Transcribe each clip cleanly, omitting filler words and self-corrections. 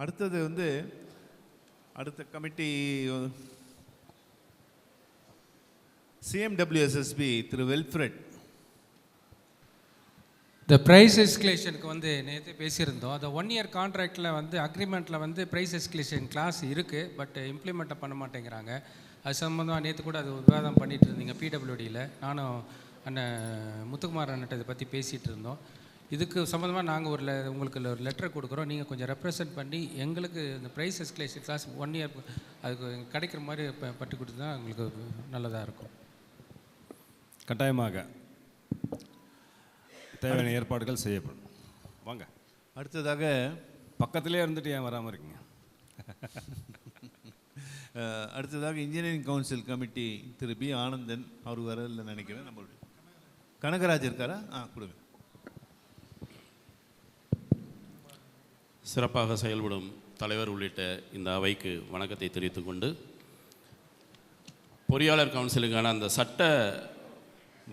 அடுத்தது வந்து அடுத்த கமிட்டி சிஎம்டபிள்யூஎஸ்எஸ்பி திரு வெல்ஃப்ரெட். இந்த ப்ரைஸ் எஸ்கலேஷனுக்கு வந்து நேற்று பேசியிருந்தோம். அந்த 1 இயர் கான்ட்ராக்டில் வந்து அக்ரிமெண்ட்டில் வந்து ப்ரைஸ் எஸ்கலேஷன் கிளாஸ் இருக்குது, பட் இம்ப்ளிமெண்ட்டை பண்ண மாட்டேங்கிறாங்க. அது சம்மந்தமாக நேற்று கூட அது விவாதம் பண்ணிகிட்டு இருந்தீங்க பிடபிள்யூடியில். நானும் அண்ணன் முத்துக்குமார் அண்ணன் இதை பற்றி பேசிகிட்டு இருந்தோம். இதுக்கு சம்மந்தமாக நாங்கள் உங்களுக்கு ஒரு லெட்டர் கொடுக்குறோம். நீங்கள் கொஞ்சம் ரெப்ரசன்ட் பண்ணி எங்களுக்கு இந்த ப்ரைஸ் எஸ்கலேஷன் கிளாஸ் 1 இயர் அதுக்கு கிடைக்கிற மாதிரி பட்டு கொடுத்தா எங்களுக்கு நல்லதாக இருக்கும். கட்டாயமாக தேவையான ஏற்பாடுகள் செய்யப்படும். வாங்க. அடுத்ததாக பக்கத்திலே இருந்துட்டு ஏன் வராமல் இருக்கீங்க? அடுத்ததாக இன்ஜினியரிங் கவுன்சில் கமிட்டி திரு பி ஆனந்தன் அவர் வரல நினைக்கிறேன். நம்மளுடைய கனகராஜ் இருக்காரா? கொடுங்க. சிறப்பாக செயல்படும் தலைவர் உள்ளிட்ட இந்த அவைக்கு வணக்கத்தை தெரிவித்துக்கொண்டு, பொறியாளர் கவுன்சிலுக்கான அந்த சட்ட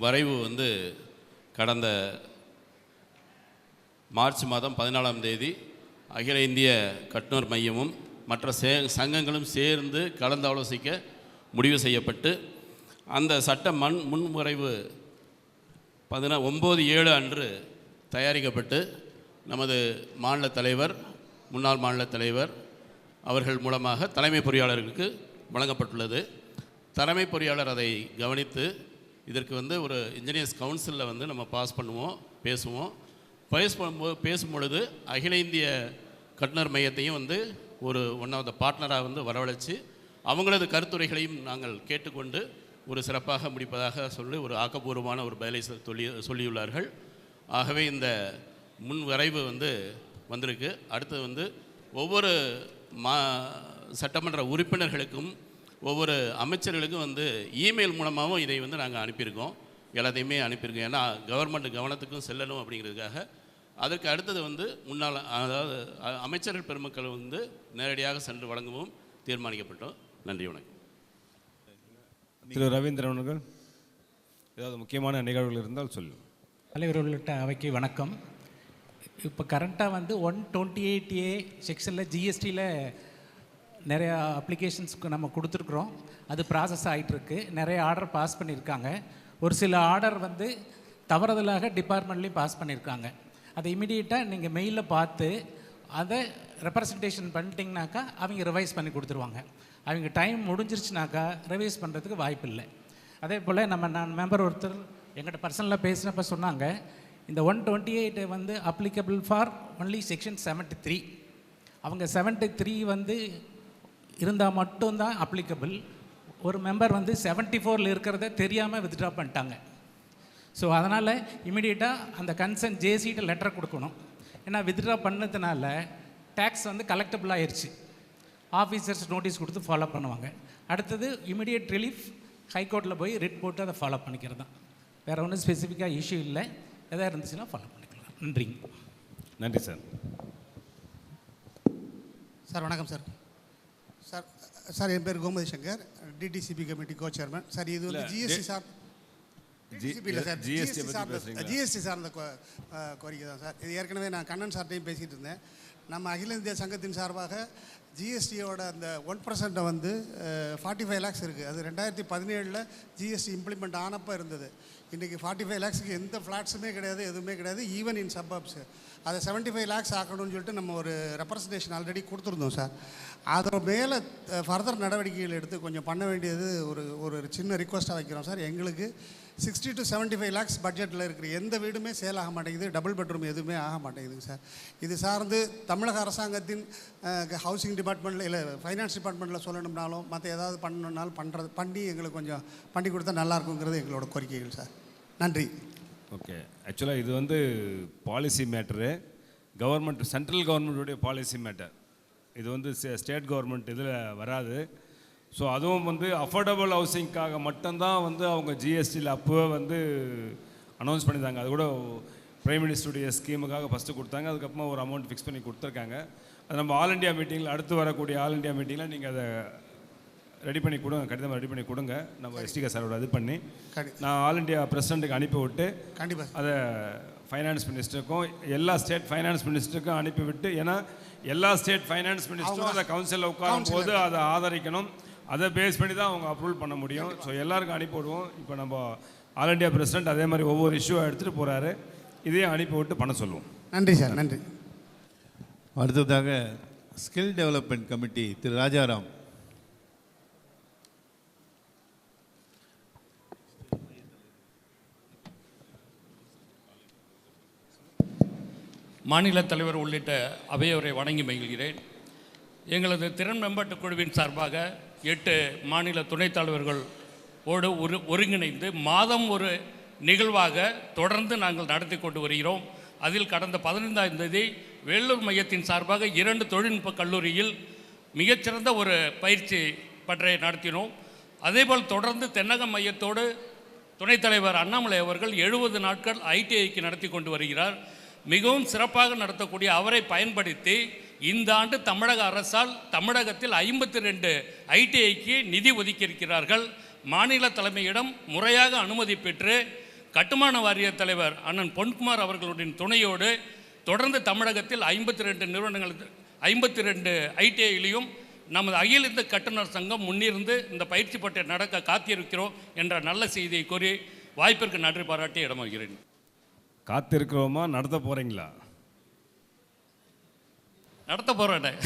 வரைவு வந்து கடந்த மார்ச் மாதம் 14ஆம் தேதி அகில இந்திய கட்டுனர் மையமும் மற்ற சங்கங்களும் சேர்ந்து கலந்தாலோசிக்க முடிவு செய்யப்பட்டு அந்த சட்ட முன்வரைவு 9/7 அன்று தயாரிக்கப்பட்டு நமது மாநில தலைவர், முன்னாள் மாநில தலைவர் அவர்கள் மூலமாக தலைமை பொறியாளர்களுக்கு வழங்கப்பட்டுள்ளது. தலைமை பொறியாளர் அதை கவனித்து இதற்கு வந்து ஒரு இன்ஜினியர்ஸ் கவுன்சிலில் வந்து நம்ம பாஸ் பண்ணுவோம், பேசும் பொழுது அகில இந்திய கட்டுனர் மையத்தையும் வந்து ஒரு ஒன் ஆஃப் த பார்ட்னராக வந்து வரவழைச்சு அவங்களது கருத்துரைகளையும் நாங்கள் கேட்டுக்கொண்டு ஒரு சிறப்பாக முடிப்பதாக சொல்லி ஒரு ஆக்கப்பூர்வமான ஒரு பதிலை சொல்லியுள்ளார்கள். ஆகவே இந்த முன் வரைவு வந்து வந்திருக்கு. அடுத்தது வந்து ஒவ்வொரு சட்டமன்ற உறுப்பினர்களுக்கும் ஒவ்வொரு அமைச்சர்களுக்கும் வந்து இமெயில் மூலமாகவும் இதை வந்து நாங்கள் அனுப்பியிருக்கோம். எல்லாத்தையுமே அனுப்பியிருக்கோம். ஏன்னா கவர்மெண்ட் கவனத்துக்கும் செல்லணும் அப்படிங்கிறதுக்காக. அதற்கு அடுத்தது வந்து முன்னால் அதாவது அமைச்சர்கள் பெருமக்கள் வந்து நேரடியாக சென்று வழங்கவும் தீர்மானிக்கப்பட்டோம். நன்றி, வணக்கம். திரு ரவீந்திரன் அவர்கள் ஏதாவது முக்கியமான நிகழ்வுகள் இருந்தால் சொல்லுங்கள். தலைவர் உள்ளிட்ட அவைக்கு வணக்கம். இப்போ கரண்ட்டாக வந்து 128A செக்ஷனில் ஜிஎஸ்டியில் நிறையா அப்ளிகேஷன்ஸ்க்கு நம்ம கொடுத்துருக்குறோம். அது ப்ராசஸ் ஆகிட்டுருக்கு. நிறைய ஆர்டர் பாஸ் பண்ணியிருக்காங்க. ஒரு சில ஆர்டர் வந்து தவறுதலாக டிபார்ட்மெண்ட்லேயும் பாஸ் பண்ணியிருக்காங்க. அதை இமீடியட்டாக நீங்கள் மெயிலில் பார்த்து அதை ரெப்ரசன்டேஷன் பண்ணிட்டீங்கனாக்கா அவங்க ரிவைஸ் பண்ணி கொடுத்துருவாங்க. அவங்க டைம் முடிஞ்சிருச்சுனாக்கா ரிவைஸ் பண்ணுறதுக்கு வாய்ப்பு இல்லை. அதே போல் நான் மெம்பர் ஒருத்தர் எங்கிட்ட பர்சனலாக பேசினப்போ சொன்னாங்க, இந்த 128 வந்து அப்ளிகபிள் ஃபார் ஒன்லி செக்ஷன் 73. அவங்க 73 வந்து இருந்தால் மட்டும்தான் அப்ளிகபிள். ஒரு மெம்பர் வந்து 74 இருக்கிறத தெரியாமல் வித்ட்ரா பண்ணிட்டாங்க. ஸோ அதனால் இமீடியட்டாக அந்த கன்சர்ன் ஜேசிகிட்ட லெட்டர் கொடுக்கணும். ஏன்னா வித்ட்ரா பண்ணதுனால டேக்ஸ் வந்து கலெக்டபிள் ஆயிடுச்சு. ஆஃபீஸர்ஸ் நோட்டீஸ் கொடுத்து ஃபாலோ பண்ணுவாங்க. அடுத்தது இமீடியட் ரிலீஃப் ஹைகோர்ட்டில் போய் ரிட் போட்டு அதை ஃபாலோ பண்ணிக்கிறது தான். வேறு ஒன்றும் ஸ்பெசிஃபிக்காக இஷ்யூ இல்லை. எதாவது இருந்துச்சுன்னா ஃபாலோ பண்ணிக்கலாம். நன்றிங்க. நன்றி சார். சார் வணக்கம் சார். சார் என் பேர் கோமதி சங்கர், டிடிசிபி கமிட்டி கோ சேர்மன். சார் இது வந்து ஜிஎஸ்டி சார் இல்லை சார், ஜிஎஸ்டி சார்ந்த கோரிக்கை தான் சார். இது ஏற்கனவே நான் கண்ணன் சார்ட்டையும் பேசிகிட்டு இருந்தேன். நம்ம அகில இந்திய சங்கத்தின் சார்பாக ஜிஎஸ்டியோட அந்த 1% வந்து 45 lakhs இருக்குது. அது 2017 ஜிஎஸ்டி இம்ப்ளிமெண்ட் ஆனப்போ இருந்தது. இன்றைக்கி 45 lakhsக்கு எந்த ஃப்ளாட்ஸுமே கிடையாது, எதுவுமே கிடையாது. ஈவன் இன் சப்பப்ஸ் அதை 75 lakhs ஆக்கணும்னு சொல்லிட்டு நம்ம ஒரு ரெப்ரசன்டேஷன் ஆல்ரெடி கொடுத்துருந்தோம் சார். அதோட மேலே ஃபர்தர் நடவடிக்கைகள் எடுத்து கொஞ்சம் பண்ண வேண்டியது ஒரு சின்ன ரிக்வஸ்ட்டாக வைக்கிறோம் சார். எங்களுக்கு 60 to 75 lakhs பட்ஜெட்டில் இருக்கிற எந்த வீடுமே சேல் ஆக மாட்டேங்குது. டபுள் பெட்ரூம் எதுவுமே ஆக மாட்டேங்குதுங்க சார். இது சார்ந்து தமிழக அரசாங்கத்தின் ஹவுசிங் டிபார்ட்மெண்ட்டில் இல்லை ஃபைனான்ஸ் டிபார்ட்மெண்ட்டில் சொல்லணும்னாலும் மற்ற ஏதாவது பண்ணணுன்னாலும் பண்ணி எங்களுக்கு கொஞ்சம் பண்ணி கொடுத்தா நல்லாயிருக்குங்கிறது எங்களோட கோரிக்கைகள் சார். நன்றி. ஓகே. ஆக்சுவலாக இது வந்து பாலிசி மேட்டரு, கவர்மெண்ட் சென்ட்ரல் கவர்மெண்ட்டுடைய பாலிசி மேட்டர். இது வந்து ஸ்டேட் கவர்மெண்ட் இதில் வராது. ஸோ அதுவும் வந்து அஃபோர்டபுள் ஹவுசிங்க்காக மட்டும்தான் வந்து அவங்க ஜிஎஸ்டியில் அப்போவே வந்து அனௌன்ஸ் பண்ணியிருந்தாங்க. அது கூட பிரைம் மினிஸ்டருடைய ஸ்கீமுக்காக ஃபஸ்ட்டு கொடுத்தாங்க. அதுக்கப்புறமா ஒரு அமௌண்ட் ஃபிக்ஸ் பண்ணி கொடுத்துருக்காங்க. அது நம்ம ஆல் இண்டியா மீட்டிங்கில் அடுத்து வரக்கூடிய ஆல் இண்டியா மீட்டிங்கில் நீங்கள் அதை ரெடி பண்ணி கொடுங்க, கடிதம் ரெடி பண்ணி கொடுங்க. நம்ம எஸ்டிகே சாரோட இது பண்ணி கண்டி நான் ஆல் இண்டியா பிரசிடெண்ட்டுக்கு அனுப்பி விட்டு கண்டிப்பாக அதை ஃபைனான்ஸ் மினிஸ்டருக்கும் எல்லா ஸ்டேட் ஃபைனான்ஸ் மினிஸ்டருக்கும் அனுப்பிவிட்டு, ஏன்னா எல்லா ஸ்டேட் ஃபைனான்ஸ் மினிஸ்டரும் அதை கவுன்சிலில் உட்காரும் போது அதை ஆதரிக்கணும். அதை பேஸ் பண்ணி தான் அவங்க அப்ரூவல் பண்ண முடியும். ஸோ எல்லாருக்கும் அனுப்பி விடுவோம். இப்போ நம்ம ஆல் இண்டியா பிரசிடெண்ட் அதே மாதிரி ஒவ்வொரு இஷ்யூவை எடுத்துகிட்டு போகிறாரு. இதையும் அனுப்பி விட்டு பண்ண சொல்லுவோம். நன்றி சார், நன்றி. அடுத்ததாக ஸ்கில் டெவலப்மெண்ட் கமிட்டி திரு ராஜாராம். மாநில தலைவர் உள்ளிட்ட அவையோரை வணங்கி மகிழ்கிறேன். எங்களது திறன் மேம்பாட்டு குழுவின் சார்பாக 8 மாநில துணைத் தலைவர்கள் ஒருங்கிணைந்து மாதம் ஒரு நிகழ்வாக தொடர்ந்து நாங்கள் நடத்தி கொண்டு வருகிறோம். அதில் கடந்த 15ஆம் தேதி வேலூர் மையத்தின் சார்பாக 2 தொழில்நுட்ப கல்லூரியில் மிகச்சிறந்த ஒரு பயிற்சி பட்டறை நடத்தினோம். அதேபோல் தொடர்ந்து தென்னகம் மையத்தோடு துணைத் தலைவர் அண்ணாமலை அவர்கள் 70 நாட்கள் ஐடிஐக்கு நடத்தி கொண்டு வருகிறார். மிகவும் சிறப்பாக நடத்தக்கூடிய அவரை பயன்படுத்தி இந்த ஆண்டு தமிழக அரசால் தமிழகத்தில் 52 ஐடிஐக்கு நிதி ஒதுக்கியிருக்கிறார்கள். மாநில தலைமையிடம் முறையாக அனுமதி பெற்று கட்டுமான வாரிய தலைவர் அண்ணன் பொன்குமார் அவர்களுடைய துணையோடு தொடர்ந்து தமிழகத்தில் 52 நிறுவனங்கள் 52 ஐடிஐயிலையும் நமது அகில இந்திய கட்டுநர் சங்கம் முன்னிருந்து இந்த பயிற்சி பட்டறை நடக்க காத்திருக்கிறோம் என்ற நல்ல செய்தியை கூறி வாய்ப்பிற்கு நன்றி பாராட்டி இடமாகிறேன். காத்திருக்கிறோமா, நடத்த போகிறீங்களா? நடத்த போகிறேன்.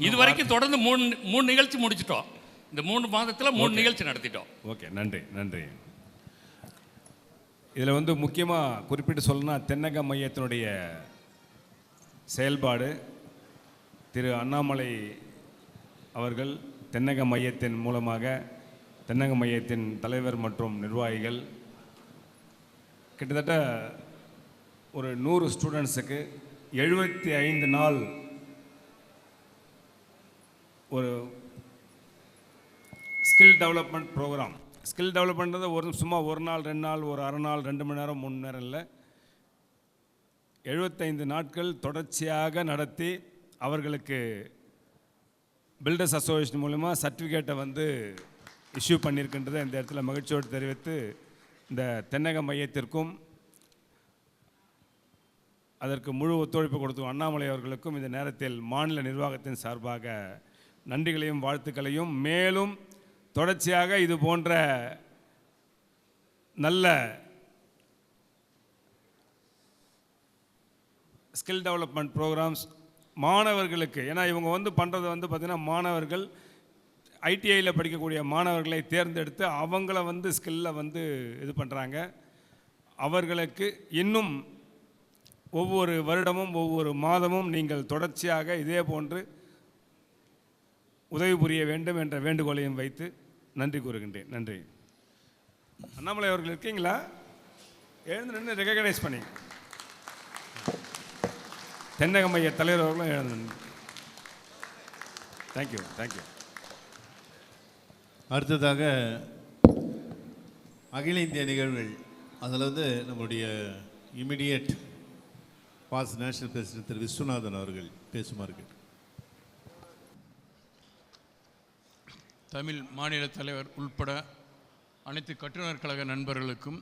இது வரைக்கும் தொடர்ந்து மூணு நிகழ்ச்சி முடிச்சிட்டோம். இந்த 3 மாதத்தில் 3 நிகழ்ச்சி நடத்திட்டோம். ஓகே, நன்றி நன்றி. இதில் வந்து முக்கியமாக குறிப்பிட்டு சொல்லணும்னா தென்னக மையத்தினுடைய செயல்பாடு திரு அண்ணாமலை அவர்கள் தென்னக மையத்தின் மூலமாக தென்னக மையத்தின் தலைவர் மற்றும் நிர்வாகிகள் கிட்டத்தட்ட ஒரு 100 ஸ்டூடெண்ட்ஸுக்கு 75 நாள் ஒரு ஸ்கில் டெவலப்மெண்ட் ப்ரோக்ராம். ஸ்கில் டெவலப்மெண்ட்றது சும்மா ஒரு நாள் 2 நாள் ஒரு அரை நாள் 2 மணி நேரம் 3 நேரம் இல்லை, 75 நாட்கள் தொடர்ச்சியாக நடத்தி அவர்களுக்கு பில்டர்ஸ் அசோசியேஷன் மூலமா சர்டிஃபிகேட்டை வந்து இஷ்யூ பண்ணியிருக்கின்றதை இந்த இடத்துல மகிழ்ச்சியோடு தெரிவித்து இந்த தென்னக மையத்திற்கும் அதற்கு முழு ஒத்துழைப்பு கொடுத்தும் அண்ணாமலை அவர்களுக்கும் இந்த நேரத்தில் மாநில நிர்வாகத்தின் சார்பாக நன்றிகளையும் வாழ்த்துக்களையும், மேலும் தொடர்ச்சியாக இது போன்ற நல்ல ஸ்கில் டெவலப்மெண்ட் ப்ரோக்ராம்ஸ் மாணவர்களுக்கு, ஏன்னா இவங்க வந்து பண்ணுறது வந்து பார்த்திங்கன்னா மாணவர்கள் ஐடிஐயில் படிக்கக்கூடிய மாணவர்களை தேர்ந்தெடுத்து அவங்கள வந்து ஸ்கில்லை வந்து இது பண்ணுறாங்க. அவர்களுக்கு இன்னும் ஒவ்வொரு வருடமும் ஒவ்வொரு மாதமும் நீங்கள் தொடர்ச்சியாக இதே போன்று உதவி புரிய வேண்டும் என்ற வேண்டுகோளையும் வைத்து நன்றி கூறுகின்றேன். நன்றி. அண்ணாமலை அவர்கள் இருக்கீங்களா? எழுந்து நின்று ரெகக்னைஸ் பண்ணி தென்னக மைய தலைவர் அவர்களும் எழுந்து. Thank you thank you. அடுத்ததாக அகில இந்திய நிகழ்வுகள், அதில் வந்து நம்முடைய immediate pass national president Thiru Viswanathan அவர்கள் பேசுமாறு கேட்டு. தமிழ் மாநில தலைவர் உள்பட அனைத்து கட்டுநர் கழக நண்பர்களுக்கும்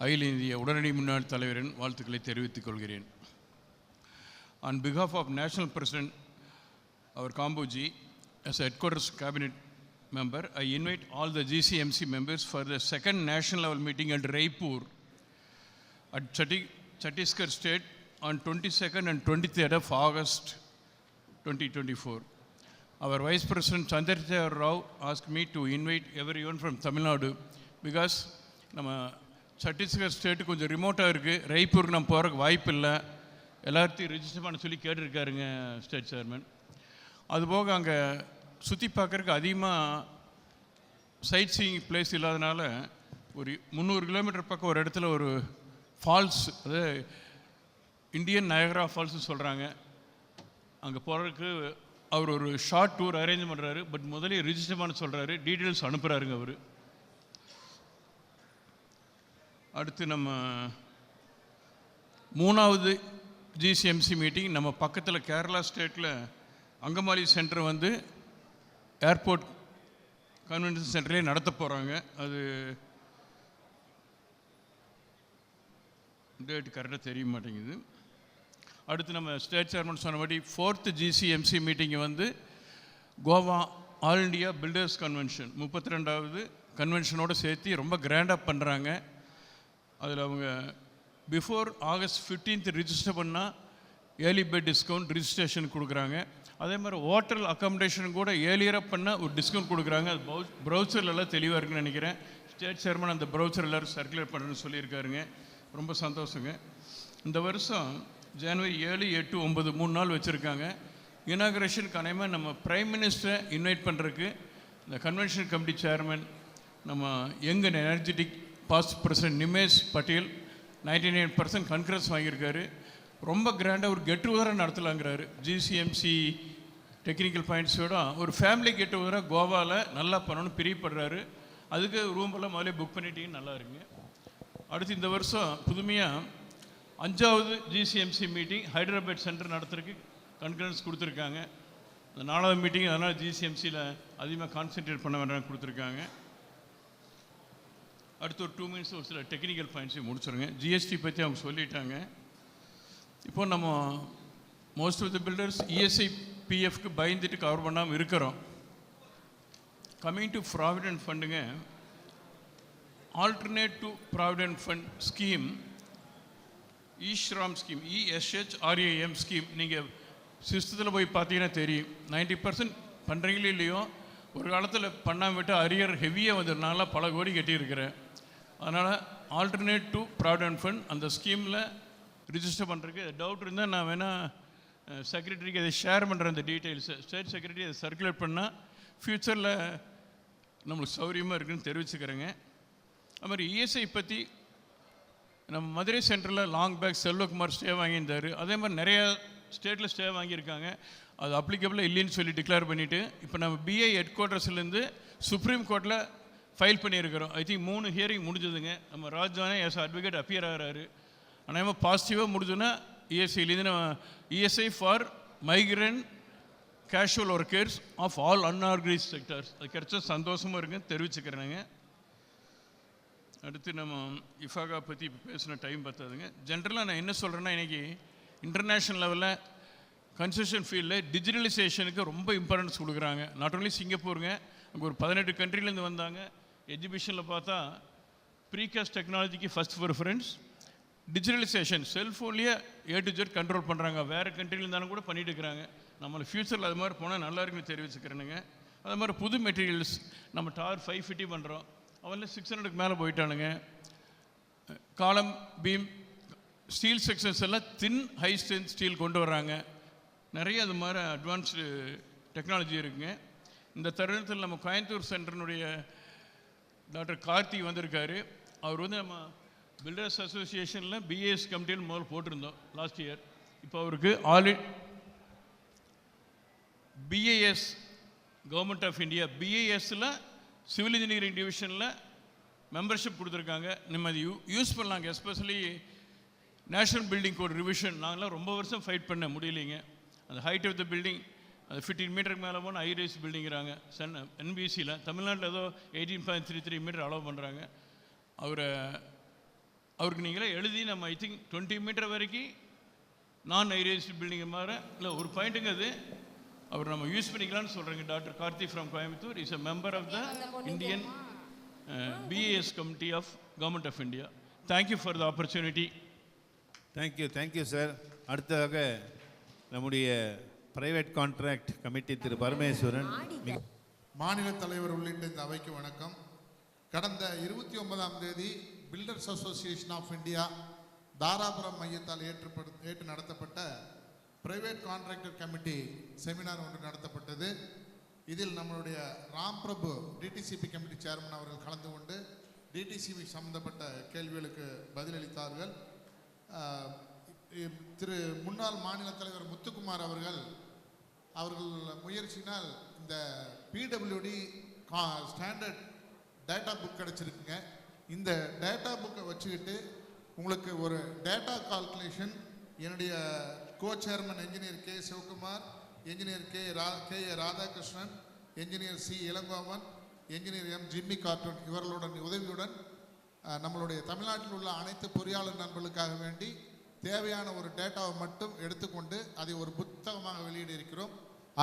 அகில இந்திய உடனடி முன்னாள் தலைவரின் வாழ்த்துக்களை தெரிவித்துக் கொள்கிறேன். On behalf of National President, our Kambuji, as a headquarters cabinet member, I invite all the GCMC members for the second national level meeting at Raipur at Chhattisgarh State on 22nd and 23rd of August 2024. Our Vice President Chandrasekhar Rao asked me to invite everyone from Tamil Nadu because நம்ம Chhattisgarh state கொஞ்சம் ரிமோட்டாக இருக்குது. ரைப்பூருக்கு நம்ம போகிறதுக்கு வாய்ப்பு இல்லை. எல்லாத்தையும் register பண்ண சொல்லி கேட்டிருக்காருங்க ஸ்டேட் சேர்மன். அதுபோக அங்கே சுற்றி பார்க்குறதுக்கு அதிகமாக சைட் சீயிங் பிளேஸ் இல்லாதனால ஒரு 300 கிலோமீட்டர் பக்கம் ஒரு இடத்துல ஒரு ஃபால்ஸ், அது இந்தியன் நயகரா ஃபால்ஸ்னு சொல்கிறாங்க, அங்கே போகிறதுக்கு அவர் ஒரு ஷார்ட் டூர் அரேஞ்ச் பண்ணுறாரு. பட் முதலே ரிஜிஸ்டர் பண்ண சொல்கிறாரு, டீட்டெயில்ஸ் அனுப்புகிறாருங்க அவர். அடுத்து நம்ம 3வது GCMC மீட்டிங் நம்ம பக்கத்தில் கேரளா ஸ்டேட்டில் அங்கமாலி சென்டர் வந்து ஏர்போர்ட் கன்வென்ஷன் சென்டர்லேயே நடத்த போகிறாங்க. அது டேட் கரெக்டாக தெரிய மாட்டேங்குது. அடுத்து நம்ம ஸ்டேட் சேர்மன் சொன்னபடி 4th GCMC மீட்டிங்கை வந்து Goa all India builders convention 32வது கன்வென்ஷனோடு சேர்த்து ரொம்ப கிராண்டாக பண்ணுறாங்க. அதில் அவங்க பிஃபோர் August 15th ரிஜிஸ்டர் பண்ணால் ஏர்லி பெட் டிஸ்கவுண்ட் ரிஜிஸ்ட்ரேஷன் கொடுக்குறாங்க. அதே மாதிரி ஹோட்டல் அக்காமடேஷன் கூட ஏர்லியராக பண்ணால் ஒரு டிஸ்கவுண்ட் கொடுக்குறாங்க. அது ப்ரௌச்சர்லாம் தெளிவாக இருக்குன்னு நினைக்கிறேன். ஸ்டேட் சேர்மன் அந்த ப்ரௌச்சர் எல்லோரும் சர்க்குலேட் பண்ணுறேன்னு சொல்லியிருக்காருங்க. ரொம்ப சந்தோஷங்க. இந்த வருஷம் ஜனவரி 7, 8, 9 3 நாள் வச்சுருக்காங்க. இனாகரேஷனுக்கு அனைவரும் நம்ம பிரைம் மினிஸ்டரை இன்வைட் பண்ணுறதுக்கு இந்த கன்வென்ஷன் கமிட்டி சேர்மன் நம்ம young and energetic past president Nimesh Patel 99% concurrence வாங்கியிருக்காரு. ரொம்ப கிராண்டாக ஒரு கெட் டுகெதராக நடத்தலாங்கிறாரு. GCMC டெக்னிக்கல் பாயிண்ட்ஸோட ஒரு ஃபேமிலி கெட் டுகெதராக கோவாவில் நல்லா பண்ணணும்னு பிரியப்படுறாரு. அதுக்கு ரூமெல்லாம் முதலே புக் பண்ணிட்டீங்கன்னு நல்லா இருக்குங்க. அடுத்து இந்த வருஷம் புதுமையாக 5வது GCMC மீட்டிங் ஹைதராபாத் சென்டர் நடத்துறதுக்கு கன்கரன்ஸ் கொடுத்துருக்காங்க. அந்த 4வது மீட்டிங் அதனால் GCMCயில் அதிகமாக கான்சென்ட்ரேட் பண்ண வேண்டாம் கொடுத்துருக்காங்க. அடுத்து ஒரு 2 minutes ஒரு சில டெக்னிக்கல் பாயிண்ட்ஸையும் முடிச்சுருங்க. GST பற்றி அவங்க சொல்லிட்டாங்க. இப்போ நம்ம most of the builders ESI PFக்கு பயந்துட்டு கவர் பண்ணாமல் இருக்கிறோம். கம்மிங் டு ப்ராவிடென்ட் ஃபண்டுங்க, alternate to provident fund scheme ESHRAM scheme, ESHRAM scheme நீங்கள் சிஸ்டத்தில் போய் பார்த்தீங்கன்னா தெரியும். 90% பண்ணுறீங்களே இல்லையோ, ஒரு காலத்தில் பண்ணாமல் விட்டால் அரியர் ஹெவியாக வந்ததுனால பல கோடி கட்டியிருக்கிறேன். அதனால் ஆல்டர்னேட் டு ப்ராவிடென்ட் ஃபண்ட் அந்த ஸ்கீமில் ரிஜிஸ்டர் பண்ணுறதுக்கு டவுட் இருந்தால் நான் வேணால் செக்ரட்டரிக்கு அதை ஷேர் பண்ணுறேன். அந்த டீட்டெயில்ஸை ஸ்டேட் செக்ரட்டரி அதை சர்க்குலேட் பண்ணால் ஃப்யூச்சரில் நம்மளுக்கு சௌகரியமாக இருக்குதுன்னு தெரிவிச்சுக்கிறேங்க. அது மாதிரி ESI பற்றி நம்ம மதுரை சென்டரில் லாங் பேக் செல்வகுமார் ஸ்டே வாங்கியிருந்தார். அதே மாதிரி நிறையா ஸ்டேட்டில் ஸ்டே வாங்கியிருக்காங்க. அது அப்ளிகபிளாக இல்லைன்னு சொல்லி டிக்ளேர் பண்ணிவிட்டு இப்போ நம்ம BI ஹெட் குவார்ட்டர்ஸ்லேருந்து சுப்ரீம் கோர்ட்டில் ஃபைல் பண்ணியிருக்கிறோம். ஐ திங்க் 3 ஹியரிங் முடிஞ்சதுங்க. நம்ம ராஜானே எஸ் அட்வொகேட் அப்பியர் ஆகிறாரு. ஆனால் பாசிட்டிவாக முடிஞ்சோன்னா ESIலேருந்து நம்ம ESI for migrant casual workers of all unorganised sectors அது கிடைச்சா சந்தோஷமாக இருக்குன்னு தெரிவிச்சுக்கிறேங்க. அடுத்து நம்ம இஃபாகா பற்றி இப்போ பேசின டைம் பார்த்தாதுங்க. ஜென்ரலாக நான் என்ன சொல்கிறேன்னா, இன்றைக்கி இன்டர்நேஷ்னல் லெவலில் கன்ஸ்ட்ரக்ஷன் ஃபீல்டில் டிஜிட்டலைசேஷனுக்கு ரொம்ப இம்பார்ட்டன்ஸ் கொடுக்குறாங்க. நாட் ஓன்லி சிங்கப்பூருங்க, அங்கே ஒரு 18 கண்ட்ரிலேருந்து வந்தாங்க. எஜுகேஷனில் பார்த்தா ப்ரீகாஸ்ட் டெக்னாலஜிக்கு ஃபஸ்ட் ப்ரிஃபரன்ஸ், டிஜிட்டலைசேஷன் செல்ஃபோன்லேயே A to Z கண்ட்ரோல் பண்ணுறாங்க. வேறு கண்ட்ரியில் இருந்தாலும் கூட பண்ணிட்டு இருக்கிறாங்க. நம்மளை ஃப்யூச்சரில் அது மாதிரி போனால் நல்லா இருக்குன்னு தெரிவிச்சுக்கிறேனுங்க. அது மாதிரி புது மெட்டீரியல்ஸ் நம்ம டார் 550 பண்ணுறோம், அவனில் 600க்கு மேலே போயிட்டானுங்க. காலம் பீம் ஸ்டீல் செக்ஷன்ஸ் எல்லாம் தின் ஹை ஸ்ட்ரென்த் ஸ்டீல் கொண்டு வர்றாங்க. நிறைய அது மாதிரி அட்வான்ஸ்டு டெக்னாலஜி இருக்குங்க. இந்த தருணத்தில் நம்ம கோயம்புத்தூர் சென்டர்னுடைய டாக்டர் கார்த்தி வந்திருக்காரு. அவர் வந்து நம்ம பில்டர்ஸ் அசோசியேஷனில் BAS கமிட்டியில் முதல்ல போட்டிருந்தோம் லாஸ்ட் இயர். இப்போ அவருக்கு BIS கவர்மெண்ட் ஆஃப் இந்தியா BISல சிவில் இன்ஜினியரிங் டிவிஷனில் மெம்பர்ஷிப் கொடுத்துருக்காங்க. நம்ம அது யூஸ் பண்ணலாங்க. Especially national building code revision நாங்களாம் ரொம்ப வருஷம் ஃபைட் பண்ண முடியலைங்க. அந்த ஹைட் ஆஃப் த பில்டிங் அது 15 மீட்டருக்கு மேலே போனால் ஹைரைஸ் பில்டிங்கிறாங்க. NBCயில் தமிழ்நாட்டில் ஏதோ 18.33 மீட்டர் அலோவ் பண்ணுறாங்க. அவருக்கு நீங்களே எழுதி நம்ம ஐ திங்க் 20 மீட்டர் வரைக்கும் நான் ஹைரைஸ் பில்டிங் மாதிரி இல்லை ஒரு பாயிண்ட்டுங்க. அது அவர் நம்ம யூஸ் பண்ணிக்கலாம்னு சொல்கிறேங்க. Doctor Karthi from Coimbatore is a member of the Indian BAS committee of Government of India. Thank you for the opportunity. Thank you sir. அடுத்ததாக நம்முடைய பிரைவேட் கான்ட்ராக்ட் கமிட்டி திரு பரமேஸ்வரன். மாநில தலைவர் உள்ளிட்ட இந்த அவைக்கு வணக்கம். கடந்த 29ஆம் தேதி builders association of India Dharapuram மையத்தால் ஏற்று நடத்தப்பட்ட பிரைவேட் கான்ட்ராக்டர் கமிட்டி செமினார் ஒன்று நடத்தப்பட்டது. இதில் நம்மளுடைய ராம் பிரபு DTCP கமிட்டி சேர்மன் அவர்கள் கலந்து கொண்டு DTCP சம்பந்தப்பட்ட கேள்விகளுக்கு பதிலளித்தார்கள். திரு முன்னாள் மாநில தலைவர் முத்துக்குமார் அவர்கள் முயற்சினால் இந்த PWD ஸ்டாண்டர்ட் டேட்டா புக் கிடச்சிருக்குங்க. இந்த டேட்டா புக்கை வச்சுக்கிட்டு உங்களுக்கு ஒரு டேட்டா கால்குலேஷன் என்னுடைய co chairman engineer K. Sivakumar, engineer K. Radhakrishnan, engineer C Ilangovan, engineer M Jimmy Carton இவர்களுடன் உதவியுடன் நம்மளுடைய தமிழ்நாட்டில் உள்ள அனைத்து பொறியாளர் நண்பர்களுக்காக வேண்டி தேவையான ஒரு டேட்டாவை மட்டும் எடுத்துக்கொண்டு அதை ஒரு புத்தகமாக வெளியிட இருக்கிறோம்.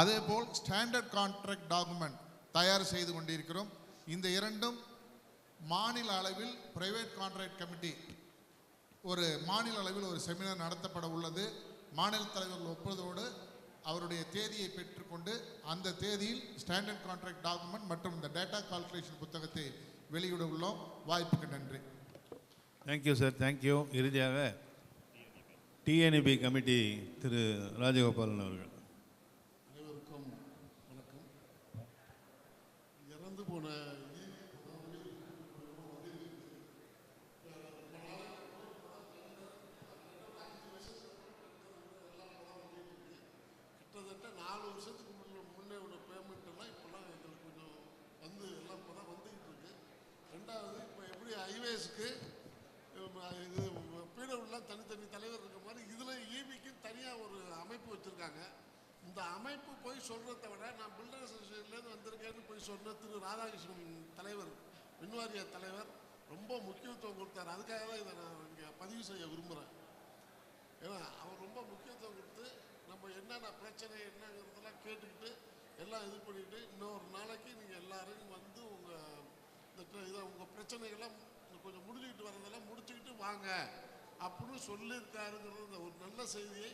அதேபோல் ஸ்டாண்டர்ட் கான்ட்ராக்ட் டாக்குமெண்ட் தயார் செய்து கொண்டிருக்கிறோம். இந்த இரண்டும் மாநில அளவில் பிரைவேட் கான்ட்ராக்ட் கமிட்டி ஒரு மாநில அளவில் ஒரு செமினார் நடத்தப்பட உள்ளது. மாநில தலைவர்கள் ஒப்புதலோடு அவருடைய தேதியை பெற்றுக்கொண்டு அந்த தேதியில் ஸ்டாண்டர்ட் கான்ட்ராக்ட் டாக்குமெண்ட் மற்றும் இந்த டேட்டா கால்குலேஷன் புத்தகத்தை வெளியிட உள்ளோம். வாய்ப்புக்கு நன்றி. Thank you sir, thank you. இறுதியாக டிஎன்இபி கமிட்டி திரு ராஜகோபாலன் அவர்கள். அனைவருக்கும் வணக்கம். இறந்து போன கிட்டத்தட்ட 4 வருஷத்துக்கு முன்னே உள்ள பேமெண்ட் எல்லாம் இப்போலாம் எங்களுக்கு கொஞ்சம் வந்து எல்லாம் இப்போ தான் வந்துக்கிட்டு இருக்கு. ரெண்டாவது இப்போ எப்படி ஹைவேஸ்க்கு இது பீடவுலாம் தனித்தனி தலைவர் இருக்க மாதிரி இதில் ஈபிக்கு தனியாக ஒரு அமைப்பு வச்சுருக்காங்க. இந்த அமைப்பு போய் சொல்கிறத விட நான் பில்டர் அசோசியேஷன்லேருந்து வந்திருக்கேன்னு போய் சொன்ன திரு ராதாகிருஷ்ணன் தலைவர், மின்வாரிய தலைவர் ரொம்ப முக்கியத்துவம் கொடுத்தார். அதுக்காக தான் இதை நான் இங்கே பதிவு செய்ய விரும்புகிறேன். ஏன்னா அவர் ரொம்ப முக்கியத்துவம் கொடுத்து நம்ம என்னென்ன பிரச்சனை என்னங்கிறதெல்லாம் கேட்டுக்கிட்டு எல்லாம் இது பண்ணிக்கிட்டு இன்னொரு நாளைக்கு நீங்கள் எல்லாரும் வந்து உங்கள் பிரச்சனைகள்லாம் கொஞ்சம் முடிஞ்சுக்கிட்டு வரதெல்லாம் முடிச்சுக்கிட்டு வாங்க அப்படின்னு சொல்லியிருக்காருங்கிறது ஒரு நல்ல செய்தியை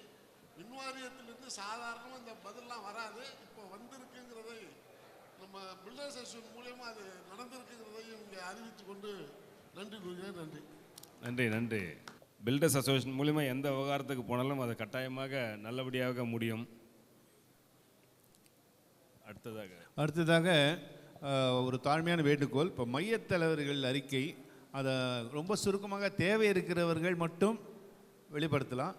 மின்வாரியத்திலிருந்து சாதாரணமாக இந்த பதிலெலாம் வராது, இப்போ வந்திருக்குங்கிறதை நம்ம பில்டர்ஸ் அசோசியேஷன் மூலயமா அது நடந்திருக்குங்கிறதையும் இங்கே அறிவித்து கொண்டு நன்றி கூறுகிறேன். நன்றி. நன்றி நன்றி. பில்டர்ஸ் அசோசியேஷன் மூலிமா எந்த விவகாரத்துக்கு போனாலும் அது கட்டாயமாக நல்லபடியாக முடியும். அடுத்ததாக ஒரு தாழ்மையான வேண்டுகோள். இப்போ மையத்தலைவர்கள் அறிக்கை அதை ரொம்ப சுருக்கமாக தேவை இருக்கிறவர்கள் மட்டும் வெளிப்படுத்தலாம்.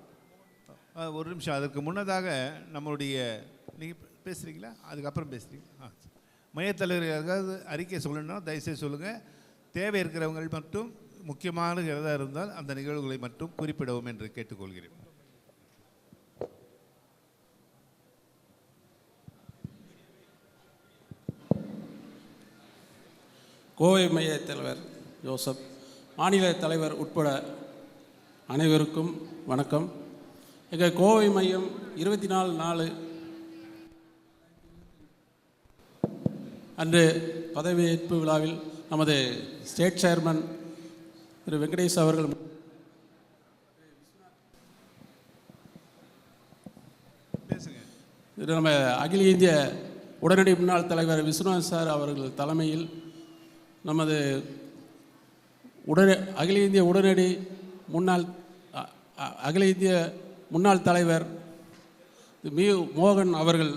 ஒரு நிமிஷம், அதற்கு முன்னதாக நம்மளுடைய நீங்கள் பேசுகிறீங்களா? அதுக்கப்புறம் பேசுகிறீங்க. மையத்தலைவர்கள் அறிக்கை சொல்லணும்னா தயவுசெய்து சொல்லுங்கள். தேவை இருக்கிறவங்கள் மட்டும் முக்கியமானதாக இருந்தால் அந்த நிகழ்வுகளை மட்டும் குறிப்பிடவும் என்று கேட்டுக்கொள்கிறேன். கோவை மைய தலைவர் ஜோசப், மாநில தலைவர் உட்பட அனைவருக்கும் வணக்கம். எங்கள் கோவை மையம் 24/4 அன்று பதவியேற்பு விழாவில் நமது ஸ்டேட் சேர்மன் திரு வெங்கடேஷ் அவர்கள் நம்ம அகில இந்திய உடனடி முன்னாள் தலைவர் விஸ்வநாத் சார் அவர்கள் தலைமையில் நமது அகில இந்திய உடனடி அகில இந்திய முன்னாள் தலைவர் மோகன் அவர்கள்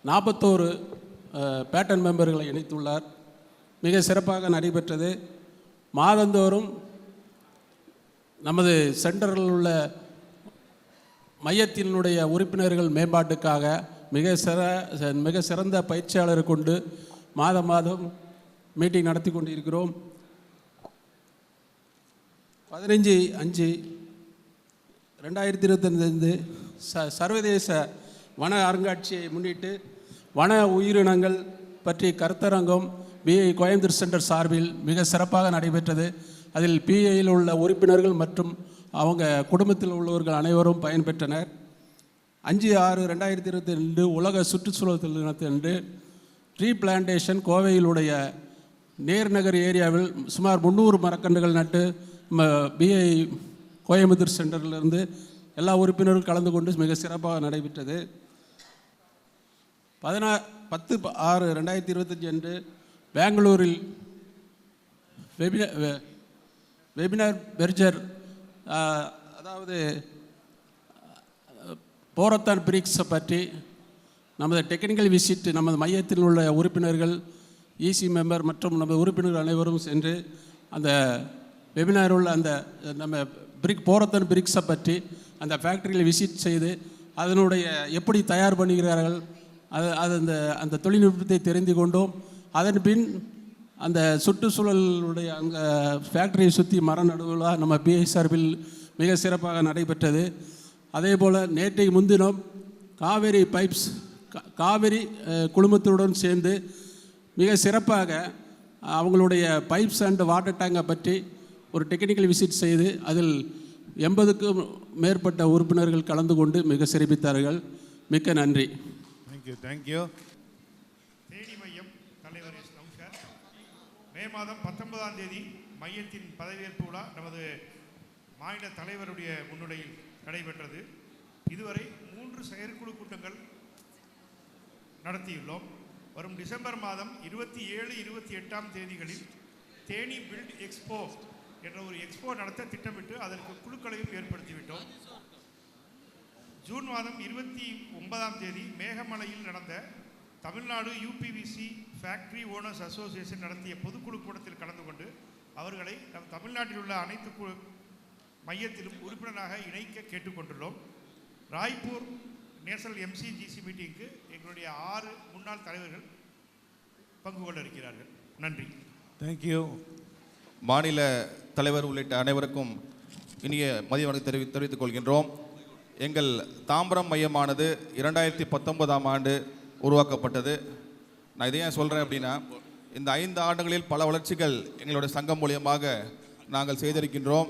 41 பேட்டன் மெம்பர்களை இணைத்துள்ளார். மிக சிறப்பாக நடைபெற்றது. மாதந்தோறும் நமது சென்டரில் உள்ள மையத்தினுடைய உறுப்பினர்கள் மேம்பாட்டுக்காக மிக சிறந்த பயிற்சியாளரை கொண்டு மாதம் மீட்டிங் நடத்தி கொண்டிருக்கிறோம். 15/5/2025 சர்வதேச வன அருங்காட்சியை முன்னிட்டு வன உயிரினங்கள் பற்றி கருத்தரங்கம் பிஐ கோயம்புத்தூர் சென்டர் சார்பில் மிக சிறப்பாக நடைபெற்றது. அதில் பிஐயில் உள்ள உறுப்பினர்கள் மற்றும் அவங்க குடும்பத்தில் உள்ளவர்கள் அனைவரும் பயன்பெற்றனர். 5/6/2022 உலக சுற்றுச்சூழல் தினத்தன்று ட்ரீ பிளான்டேஷன் கோவையிலுடைய நேர்நகர் ஏரியாவில் சுமார் 300 மரக்கன்றுகள் நட்டு நம்ம பிஐ கோயம்புத்தூர் சென்டரிலிருந்து எல்லா உறுப்பினர்களும் கலந்து கொண்டு மிக சிறப்பாக நடைபெற்றது. 10/6/2025 அன்று பெங்களூரில் வெபினார் பெர்ஜர், அதாவது போரத்தான் பிரிக்ஸை பற்றி நமது டெக்னிக்கல் விசிட் நமது மையத்தில் உள்ள உறுப்பினர்கள் இசி மெம்பர் மற்றும் நமது உறுப்பினர்கள் அனைவரும் சென்று அந்த வெபினார் உள்ள அந்த நம்ம போரத்தான் பிரிக்ஸை பற்றி அந்த ஃபேக்ட்ரியில் விசிட் செய்து அதனுடைய எப்படி தயார் பண்ணுகிறார்கள் அந்த தொழில்நுட்பத்தை தெரிந்து கொண்டோம். அதன் பின் அந்த சுற்றுச்சூழலுடைய அங்கே ஃபேக்ட்ரியை சுற்றி மரம் நடுவிழா நம்ம பிஐ சார்பில் மிக சிறப்பாக நடைபெற்றது. அதே போல் நேற்றைக்கு முன்தினம் காவேரி பைப்ஸ் காவிரி குழுமத்துடன் சேர்ந்து மிக சிறப்பாக அவங்களுடைய பைப்ஸ் அண்ட் வாட்டர் டேங்கை பற்றி ஒரு டெக்னிக்கல் விசிட் செய்து அதில் 80க்கும் மேற்பட்ட உறுப்பினர்கள் கலந்து கொண்டு மிக சிறப்பித்தார்கள். மிக்க நன்றி. தேங்க்யூ. தேனி மையம் தலைவர் எஸ். நௌஷர். மே மாதம் 19ஆம் தேதி மையத்தின் பதவியேற்பு விழா நமது மாநில தலைவருடைய முன்னிலையில் நடைபெற்றது. இதுவரை 3 செயற்குழு கூட்டங்கள் நடத்தியுள்ளோம். வரும் டிசம்பர் மாதம் 27, 28ஆம் தேதிகளில் தேனி பில்ட் எக்ஸ்போ என்ற ஒரு எக்ஸ்போ நடத்த திட்டமிட்டு அதற்கு குழுக்களையும் ஏற்படுத்திவிட்டோம். ஜூன் மாதம் 29ஆம் தேதி மேகமலையில் நடந்த Tamil Nadu UPVC factory owners association நடத்திய பொதுக்குழு கூட்டத்தில் கலந்து கொண்டு அவர்களை நம் தமிழ்நாட்டில் உள்ள அனைத்து மையத்திலும் உறுப்பினராக இணைக்க கேட்டுக்கொண்டுள்ளோம். ராய்ப்பூர் நேஷனல் MCGC மீட்டிங்க்கு எங்களுடைய 6 முன்னாள் தலைவர்கள் பங்கு கொள்ள இருக்கிறார்கள். நன்றி. தேங்க்யூ. மாநில தலைவர் உள்ளிட்ட அனைவருக்கும் இனிய மதிய வணக்கத்தை தெரிவித்துக் கொள்கின்றோம். எங்கள் தாம்பரம் மையமானது 2019ஆம் ஆண்டு உருவாக்கப்பட்டது. நான் இதை ஏன் சொல்கிறேன் அப்படின்னா, இந்த 5 ஆண்டுகளில் பல வளர்ச்சிகள் எங்களுடைய சங்கம் மூலியமாக நாங்கள் செய்திருக்கின்றோம்.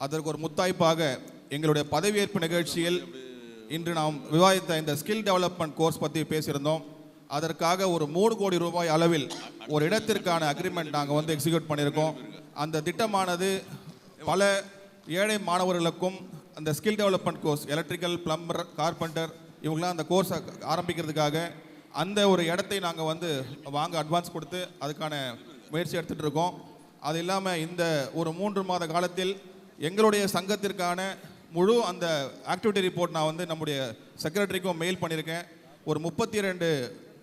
அதற்கு ஒரு முத்தாய்ப்பாக எங்களுடைய பதவியேற்பு நிகழ்ச்சியில் இன்று நாம் விவாதித்த இந்த ஸ்கில் டெவலப்மெண்ட் கோர்ஸ் பற்றி பேசியிருந்தோம். அதற்காக ஒரு 3 கோடி ரூபாய் அளவில் ஒரு இடத்திற்கான அக்ரிமெண்ட் நாங்கள் எக்ஸிக்யூட் பண்ணியிருக்கோம். அந்த திட்டமானது பல ஏழை மாணவர்களுக்கும் அந்த skill development course electrical, plumber, carpenter இவங்களாம் அந்த கோர்ஸை ஆரம்பிக்கிறதுக்காக அந்த ஒரு இடத்தை நாங்கள் வாங்க அட்வான்ஸ் கொடுத்து அதுக்கான முயற்சி எடுத்துகிட்டு இருக்கோம். அது இல்லாமல் இந்த ஒரு 3 மாத காலத்தில் எங்களுடைய சங்கத்திற்கான முழு அந்த ஆக்டிவிட்டி ரிப்போர்ட் நான் நம்முடைய செக்ரட்டரிக்கும் மெயில் பண்ணியிருக்கேன். ஒரு 32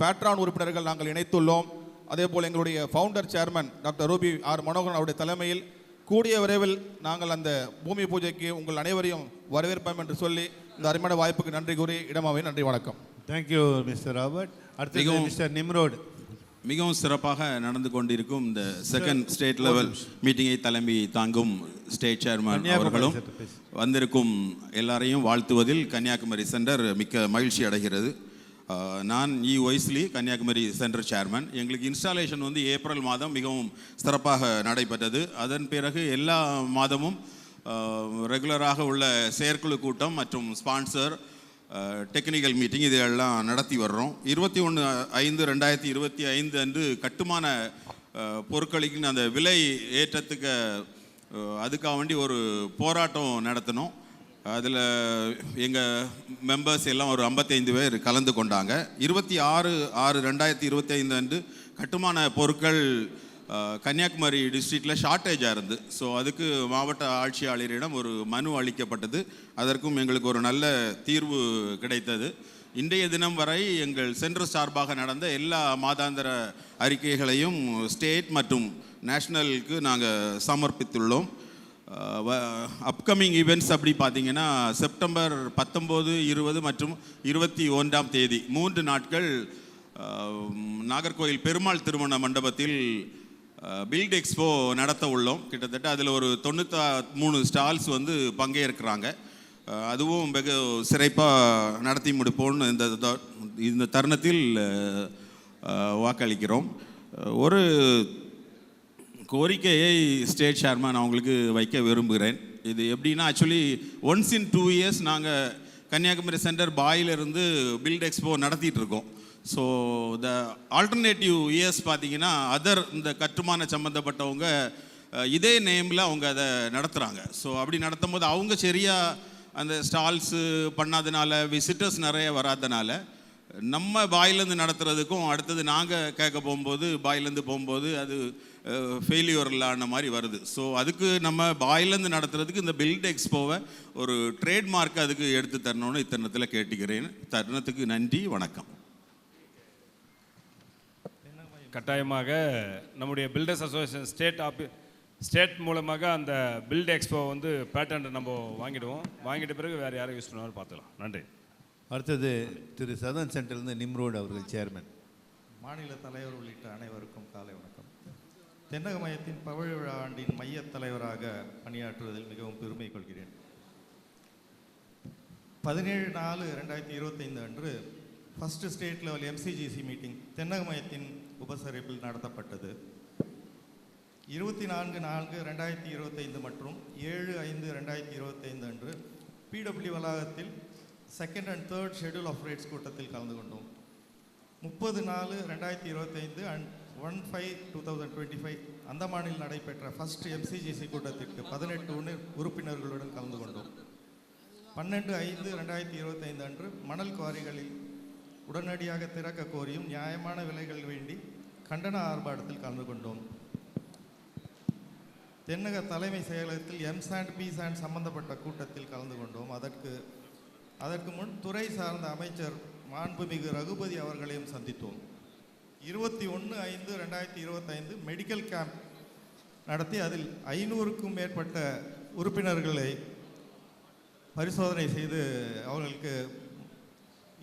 பேட்ரான் உறுப்பினர்கள் நாங்கள் இணைத்துள்ளோம். அதே போல் எங்களுடைய founder chairman doctor Ruby R Manoharan அவருடைய தலைமையில் கூடிய விரைவில் நாங்கள் அந்த பூமி பூஜைக்கு உங்கள் அனைவரையும் வரவேற்போம் என்று சொல்லி இந்த அருமையான வாய்ப்புக்கு நன்றி கூறி இடமாவே நன்றி. வணக்கம். Thank you mister Robert. அடுத்து மிஸ்டர் நிம்ரோட். மிகவும் சிறப்பாக நடந்து கொண்டிருக்கும் இந்த செகண்ட் ஸ்டேட் லெவல் மீட்டிங்கை தலைமை தாங்கும் ஸ்டேட் சேர்மன் அவர்களும் வந்திருக்கும் எல்லாரையும் வாழ்த்துவதில் கன்னியாகுமரி சென்டர் மிக்க மகிழ்ச்சி அடைகிறது. நான் ஒய்ஸ்லி கன்னியாகுமரி சென்டர் சேர்மன். எங்களுக்கு இன்ஸ்டாலேஷன் ஏப்ரல் மாதம் மிகவும் சிறப்பாக நடைபெற்றது. அதன் பிறகு எல்லா மாதமும் ரெகுலராக உள்ள செயற்குழு கூட்டம் மற்றும் ஸ்பான்சர் டெக்னிக்கல் மீட்டிங் இதெல்லாம் நடத்தி வர்றோம். 21/5/2025 அன்று கட்டுமான பொருட்களுக்கு அந்த விலை ஏற்றத்துக்கு அதுக்காக வேண்டி ஒரு போராட்டம் நடத்தினோம். அதில் எங்கள் மெம்பர்ஸ் எல்லாம் ஒரு 55 பேர் கலந்து கொண்டாங்க. 26/6/2025 அன்று கட்டுமான பொருட்கள் கன்னியாகுமரி டிஸ்ட்ரிக்டில் ஷார்ட்டேஜாக இருந்து. ஸோ அதுக்கு மாவட்ட ஆட்சியாளரிடம் ஒரு மனு அளிக்கப்பட்டது. அதற்கும் எங்களுக்கு ஒரு நல்ல தீர்வு கிடைத்தது. இன்றைய தினம் வரை எங்கள் சென்டர் சார்பாக நடந்த எல்லா மாதாந்திர அறிக்கைகளையும் ஸ்டேட் மற்றும் நேஷ்னலுக்கு நாங்கள் சமர்ப்பித்துள்ளோம். அப்கமிங் ஈவெண்ட்ஸ் அப்படி பார்த்தீங்கன்னா செப்டம்பர் 19, 20 மற்றும் 21ஆம் தேதி 3 நாட்கள் நாகர்கோயில் பெருமாள் திருமண மண்டபத்தில் பில்ட் எக்ஸ்போ நடத்த உள்ளோம். கிட்டத்தட்ட அதில் ஒரு 93 ஸ்டால்ஸ் பங்கேற்கிறாங்க. அதுவும் வெகு சிறப்பாக நடத்தி முடிப்போம்னு இந்த தருணத்தில் வாக்களிக்கிறோம். ஒரு கோரிக்கையை ஸ்டேட் சேர்மன் அவங்களுக்கு வைக்க விரும்புகிறேன். இது எப்படின்னா, ஆக்சுவலி ஒன்ஸ் இன் 2 இயர்ஸ் நாங்கள் கன்னியாகுமரி சென்டர் பாயிலிருந்து பில்ட் எக்ஸ்போ நடத்திட்டு இருக்கோம். ஸோ த ஆல்டர்னேட்டிவ் இயர்ஸ் பார்த்தீங்கன்னா இந்த கட்டுமான சம்மந்தப்பட்டவங்க இதே நேமில் அவங்க அதை நடத்துகிறாங்க. ஸோ அப்படி நடத்தும் போது அவங்க சரியாக அந்த ஸ்டால்ஸு பண்ணாதனால, விசிட்டர்ஸ் நிறைய வராதனால நம்ம பாயிலேருந்து நடத்துறதுக்கும் அடுத்தது நாங்கள் கேட்க போகும்போது பாயிலேருந்து போகும்போது அது ஃபெயிலியர்லான மாதிரி வருது. ஸோ அதுக்கு நம்ம பாயிலேருந்து நடத்துறதுக்கு இந்த பில்ட் எக்ஸ்போவை ஒரு ட்ரேட்மார்க் அதுக்கு எடுத்து தரணும்னு இத்தருணத்தில் கேட்டுக்கிறேன். தருணத்துக்கு நன்றி, வணக்கம். கட்டாயமாக நம்முடைய பில்டர்ஸ் அசோசியேஷன் ஸ்டேட் மூலமாக அந்த பில்ட் எக்ஸ்போ பேட்டர்ன் நம்ம வாங்கிடுவோம். வாங்கிட்ட பிறகு வேறு யாரும் யூஸ் பண்ணுவாலும் பார்த்துக்கலாம். நன்றி. அடுத்தது திரு சதன் சென்டர்லேருந்து நிம்ரோட் அவர்கள் சேர்மன். மாநில தலைவர் உள்ளிட்ட அனைவருக்கும் காலை வணக்கம். தென்னக மையத்தின் பவழ விழா ஆண்டின் மைய தலைவராக பணியாற்றுவதில் மிகவும் பெருமை கொள்கிறேன். 17/4/2025 அன்று ஃபஸ்ட்டு ஸ்டேட் லெவல் எம்சிஜிசி மீட்டிங் தென்னக மையத்தின் உபசரிப்பில் நடத்தப்பட்டது. 24/4/2025 மற்றும் 7/5/2025 அன்று பிடபிள்யூ வளாகத்தில் second and third schedule of rates கூட்டத்தில் கலந்து கொண்டோம். 30/4/2025 அண்ட் 1/5/2025 அந்தமானில் நடைபெற்ற ஃபர்ஸ்ட் எம்சிஜிசி கூட்டத்திற்கு 18 உறுப்பினர்களுடன் கலந்து கொண்டோம். 12/5/2025 அன்று மணல் குவாரிகளில் உடனடியாக திறக்க கோரியும் நியாயமான விலைகள் வேண்டி கண்டன ஆர்ப்பாட்டத்தில் கலந்து கொண்டோம். தென்னக தலைமை செயலகத்தில் எம்சாண்ட் பிசாண்ட் சம்பந்தப்பட்ட கூட்டத்தில் கலந்து கொண்டோம். அதற்கு முன் துறை சார்ந்த அமைச்சர் மாண்புமிகு ரகுபதி அவர்களையும் சந்தித்தோம். 21/5/2025 மெடிக்கல் கேம்ப் நடத்தி அதில் 500க்கும் மேற்பட்ட உறுப்பினர்களை பரிசோதனை செய்து அவர்களுக்கு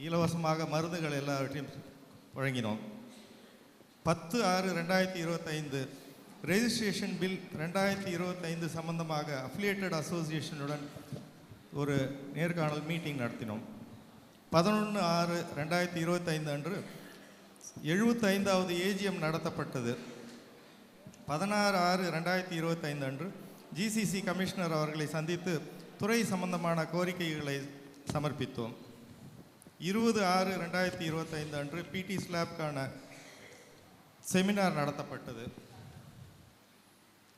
இலவசமாக மருந்துகள் எல்லாவற்றையும் வழங்கினோம். 10/6/2025 ரெஜிஸ்ட்ரேஷன் பில் 2025 சம்பந்தமாக அஃபிலியேட்டட் அசோசியேஷனுடன் ஒரு நேர்காணல் மீட்டிங் நடத்தினோம். 11/6/2025 அன்று 75வது ஏஜிஎம் நடத்தப்பட்டது. 16/6/2025 அன்று ஜிசிசி கமிஷனர் அவர்களை சந்தித்து துறை சம்பந்தமான கோரிக்கைகளை சமர்ப்பித்தோம். 20/6/2025 அன்று பிடி ஸ்லாப்கான செமினார் நடத்தப்பட்டது.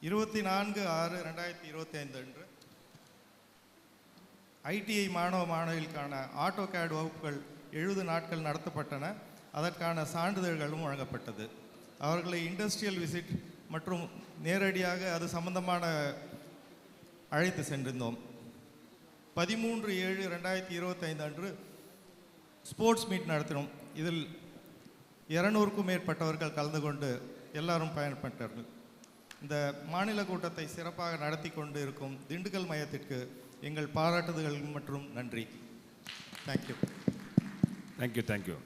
24/6/2025 அன்று ஐடிஐ மாணவ மாணவிகளுக்கான ஆட்டோ கேட் வகுப்புகள் 70 நாட்கள் நடத்தப்பட்டன. அதற்கான சான்றிதழ்களும் வழங்கப்பட்டது. அவர்களை இண்டஸ்ட்ரியல் விசிட் மற்றும் நேரடியாக அது சம்பந்தமான அழைத்து சென்றிருந்தோம். 13/7/2025 அன்று ஸ்போர்ட்ஸ் மீட் நடத்தினோம். இதில் 200க்கும் மேற்பட்டவர்கள் கலந்து கொண்டு எல்லாரும் பயன்பட்டார்கள். இந்த மாநில கூட்டத்தை சிறப்பாக நடத்தி கொண்டு இருக்கும் திண்டுக்கல் மையத்திற்கு எங்கள் பாராட்டுதல்கள் மற்றும் நன்றி. தேங்க்யூ. Thank you thank you.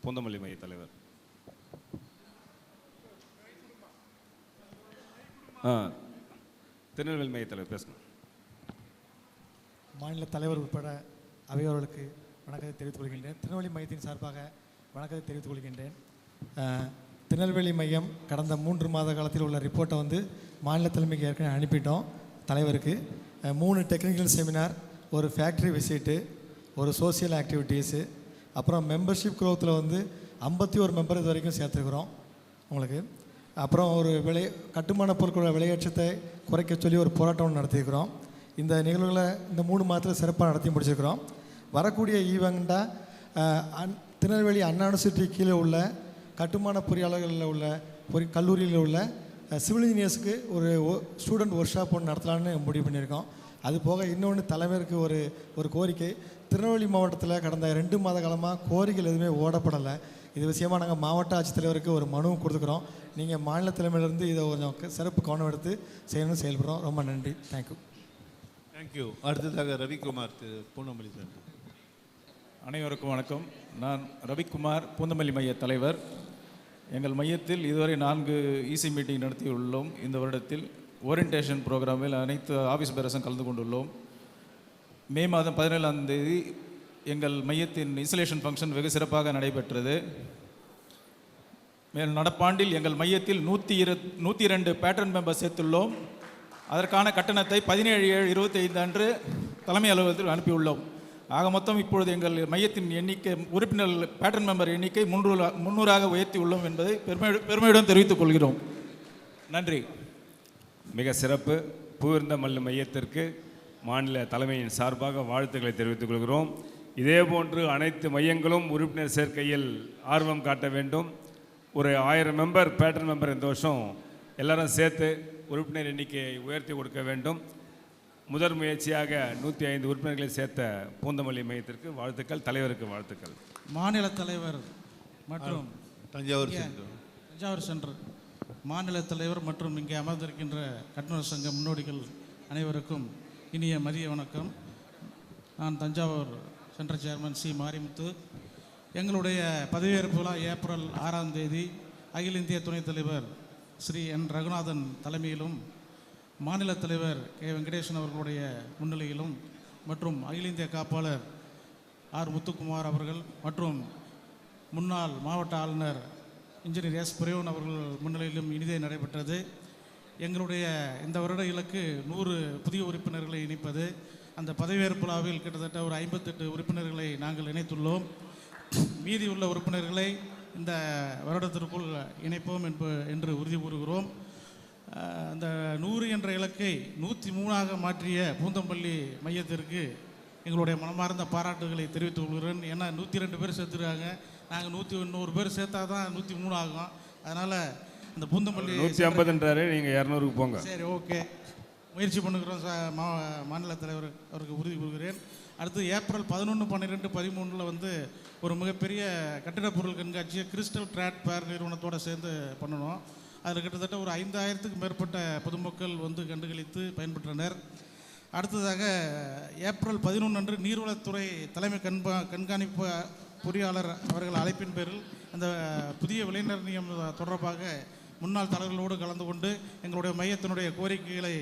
பூந்தமல்லி மைய தலைவர். திருநெல்வேலி மைய தலைவர் பேசணும். மாநில தலைவர் உட்பட அவையோர்களுக்கு வணக்கத்தை தெரிவித்துக் கொள்கின்றேன். திருநெல்வேலி மையத்தின் சார்பாக வணக்கத்தை தெரிவித்துக் கொள்கின்றேன். திருநெல்வேலி மையம் கடந்த 3 மாத காலத்தில் உள்ள ரிப்போர்ட்டை வந்து மாநில தலைமைக்கு ஏற்கனவே அனுப்பிட்டோம் தலைவருக்கு. 3 டெக்னிக்கல் செமினார், ஒரு ஃபேக்ட்ரி விசிட்டு, ஒரு சோசியல் ஆக்டிவிட்டீஸு, அப்புறம் மெம்பர்ஷிப் க்ரோத்தில் வந்து 51 மெம்பர் இது வரைக்கும் சேர்த்துருக்குறோம் உங்களுக்கு. அப்புறம் ஒரு கட்டுமான பொருட்களோட விலையேற்றத்தை குறைக்க சொல்லி ஒரு போராட்டம் நடத்தியிருக்கிறோம். இந்த நிகழ்வுகளை இந்த 3 மாதத்தில் சிறப்பாக நடத்தி முடிச்சிருக்கிறோம். வரக்கூடிய ஈவெண்ட்டாக திருநெல்வேலி அண்ணா யூனிவர்சிட்டி கீழே உள்ள கட்டுமான பொறியாளர்களில் உள்ள கல்லூரியில் உள்ள சிவில் இன்ஜினியர்ஸுக்கு ஒரு ஸ்டூடெண்ட் ஒர்க் ஷாப் ஒன்று நடத்தலான்னு முடிவு பண்ணியிருக்கோம். அது போக இன்னொன்று தலைவருக்கு ஒரு கோரிக்கை. திருநெல்வேலி மாவட்டத்தில் கடந்த 2 மாத காலமாக கோரிக்கைகள் எதுவுமே ஓடப்படலை. இது விஷயமாக நாங்கள் மாவட்ட ஆட்சித்தலைவருக்கு ஒரு மனுவும் கொடுத்துக்கிறோம். நீங்கள் மாநில தலைமையிலேருந்து இதை கொஞ்சம் சிறப்பு கவனம் எடுத்து செய்யணும்னு செயல்படுறோம். ரொம்ப நன்றி. தேங்க்யூ. தேங்க்யூ. அடுத்ததாக ரவிக்குமார், பூந்தமல்லி சென்டர். அனைவருக்கும் வணக்கம். நான் ரவிக்குமார், பூந்தமல்லி மைய தலைவர். எங்கள் மையத்தில் இதுவரை 4 இசி மீட்டிங் நடத்தியுள்ளோம். இந்த வருடத்தில் ஓரியன்டேஷன் ப்ரோக்ராமில் அனைத்து ஆஃபீஸ் பேரர்ஸும் கலந்து கொண்டுள்ளோம். மே மாதம் 17ஆம் தேதி எங்கள் மையத்தின் இன்ஸ்டலேஷன் ஃபங்க்ஷன் வெகு சிறப்பாக நடைபெற்றது. நடப்பாண்டில் எங்கள் மையத்தில் 102 பேட்டர்ன் மெம்பர் சேர்த்துள்ளோம். அதற்கான கட்டணத்தை 17/7/25 அன்று தலைமை அலுவலகத்தில் அனுப்பியுள்ளோம். ஆக மொத்தம் இப்பொழுது எங்கள் மையத்தின் எண்ணிக்கை உறுப்பினர் பேட்டர்ன் மெம்பர் எண்ணிக்கை 300ஆக உயர்த்தி உள்ளோம் என்பதை பெருமையுடன் தெரிவித்துக் கொள்கிறோம். நன்றி. மிக சிறப்பு. பூவிருந்தமல்லி மையத்திற்கு மாநில தலைமையின் சார்பாக வாழ்த்துக்களை தெரிவித்துக் கொள்கிறோம். இதேபோன்று அனைத்து மையங்களும் உறுப்பினர் சேர்க்கையில் ஆர்வம் காட்ட வேண்டும். ஒரு 1000 மெம்பர் பேட்டர்ன் மெம்பர் இந்த வருஷம் எல்லாரும் சேர்த்து உறுப்பினர் எண்ணிக்கையை உயர்த்தி கொடுக்க வேண்டும். முதல் முயற்சியாக 105 உறுப்பினர்களை சேர்த்த பூந்தமல்லி மையத்திற்கு வாழ்த்துக்கள். தலைவருக்கு வாழ்த்துக்கள். மாநில தலைவர் மற்றும் தஞ்சாவூர் சென்டர் மாநில தலைவர் மற்றும் இங்கே அமர்ந்திருக்கின்ற கட்டுநர் சங்க முன்னோடிகள் அனைவருக்கும் இனிய மதிய வணக்கம். நான் Thanjavur centre chairman C Marimuthu. எங்களுடைய பதவியேற்பு விழா ஏப்ரல் 6ஆம் தேதி அகில இந்திய துணைத் தலைவர் ஸ்ரீ என் ரகுநாதன் தலைமையிலும் மாநில தலைவர் கே வெங்கடேசன் அவர்களுடைய முன்னிலையிலும் மற்றும் அகில இந்திய காப்பாளர் ஆர் முத்துக்குமார் அவர்கள் மற்றும் முன்னாள் மாவட்ட ஆளுநர் இன்ஜினியர் எஸ் பிரயோன் அவர்கள் முன்னிலையிலும் இனிதே நடைபெற்றது. எங்களுடைய இந்த வருட இலக்கு 100 புதிய உறுப்பினர்களை இணைப்பது. அந்த பதவியேற்பு விழாவில் கிட்டத்தட்ட ஒரு 58 உறுப்பினர்களை நாங்கள் இணைத்துள்ளோம். மீதி உள்ள உறுப்பினர்களை இந்த வருடத்திற்குள் இணைப்போம் என்று உறுதி கூறுகிறோம். அந்த 100 என்ற இலக்கை 103ஆக மாற்றிய பூந்தமல்லி மையத்திற்கு எங்களுடைய மனமார்ந்த பாராட்டுகளை தெரிவித்துக் கொள்கிறேன். ஏன்னா 102 பேர் சேர்த்துருக்காங்க, நாங்கள் 101 பேர் சேர்த்தா தான் 103 ஆகும். அதனால் அந்த பூந்தமல்லி 150ன்றாரு, நீங்கள் 200க்கு போங்க. சரி, ஓகே, முயற்சி பண்ணுகிறோம். மாநில தலைவர் அவருக்கு உறுதி கூறுகிறேன். அடுத்து ஏப்ரல் 11, 12, 13 வந்து ஒரு மிகப்பெரிய கட்டிடப் பொருள் கண்காட்சியை கிறிஸ்டல் ட்ராட் பேர் நிறுவனத்தோடு சேர்ந்து பண்ணணும். அதில் கிட்டத்தட்ட ஒரு 5000த்துக்கும் மேற்பட்ட பொதுமக்கள் வந்து கண்டுகளித்து பயன்பெற்றனர். அடுத்ததாக ஏப்ரல் 11 அன்று நீர்வளத்துறை தலைமை கண்காணிப்பு பொறியாளர் அவர்கள் அழைப்பின் பேரில் அந்த புதிய விளைநிர்ணயம் தொடர்பாக முன்னாள் தலைவர்களோடு கலந்து கொண்டு எங்களுடைய மையத்தினுடைய கோரிக்கைகளை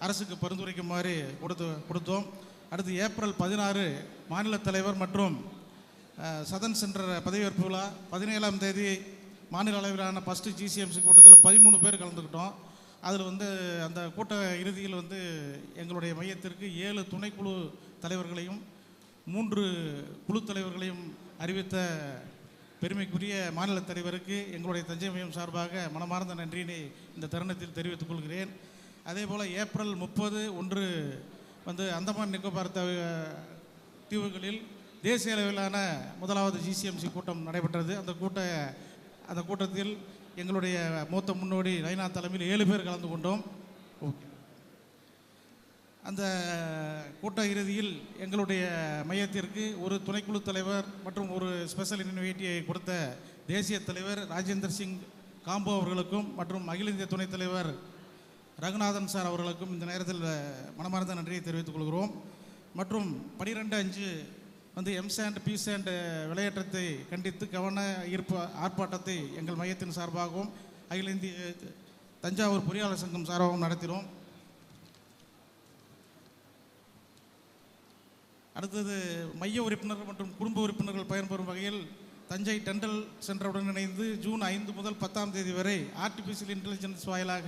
அரசுக்கு பரிந்துரைக்குமாறு கொடுத்தோம். அடுத்து ஏப்ரல் 16 மாநில தலைவர் மற்றும் சதன் சென்ற பதவியேற்பு விழா. 17ஆம் தேதி மாநில அளவிலான ஃபஸ்ட்டு GCMC கூட்டத்தில் 13 பேர் கலந்துக்கிட்டோம். அதில் வந்து அந்த கூட்ட இறுதியில் வந்து எங்களுடைய மையத்திற்கு 7 துணைக்குழு தலைவர்களையும் 3 குழு தலைவர்களையும் அறிவித்த பெருமைக்குரிய மாநில தலைவருக்கு எங்களுடைய தஞ்சை மையம் சார்பாக மனமார்ந்த நன்றியினை இந்த தருணத்தில் தெரிவித்துக் கொள்கிறேன். அதே போல் ஏப்ரல் 30 வந்து அந்தமான் நிக்கோபார் தீவுகளில் தேசிய அளவிலான முதலாவது GCMC கூட்டம் நடைபெற்றது. அந்த கூட்டத்தில் எங்களுடைய மூத்த முன்னோடி நைனா தலைமையில் 7 பேர் கலந்து கொண்டோம். ஓகே, அந்த கூட்ட இறுதியில் எங்களுடைய மையத்திற்கு ஒரு துணைக்குழு தலைவர் மற்றும் ஒரு ஸ்பெஷல் இன்வைட்டியை கொடுத்த தேசிய தலைவர் ராஜேந்தர் சிங் காம்போ அவர்களுக்கும் மற்றும் அகில இந்திய துணைத் தலைவர் ரகுநாதன் சார் அவர்களுக்கும் இந்த நேரத்தில் மனமார்ந்த நன்றியை தெரிவித்துக் கொள்கிறோம். மற்றும் 12/5 வந்து எம்சாண்ட் பீசாண்ட் விளையாட்டத்தை கண்டித்து கவன ஈர்ப்பு ஆர்ப்பாட்டத்தை எங்கள் மையத்தின் சார்பாகவும் அகில இந்திய தஞ்சாவூர் பொறியாளர் சங்கம் சார்பாகவும் நடத்தினோம். அடுத்தது மைய உறுப்பினர்கள் மற்றும் குடும்ப உறுப்பினர்கள் பயன்பெறும் வகையில் தஞ்சை டெண்டல் சென்டருடன் இணைந்து ஜூன் 5 முதல் 10ஆம் தேதி வரை ஆர்டிஃபிஷியல் இன்டெலிஜென்ஸ் வாயிலாக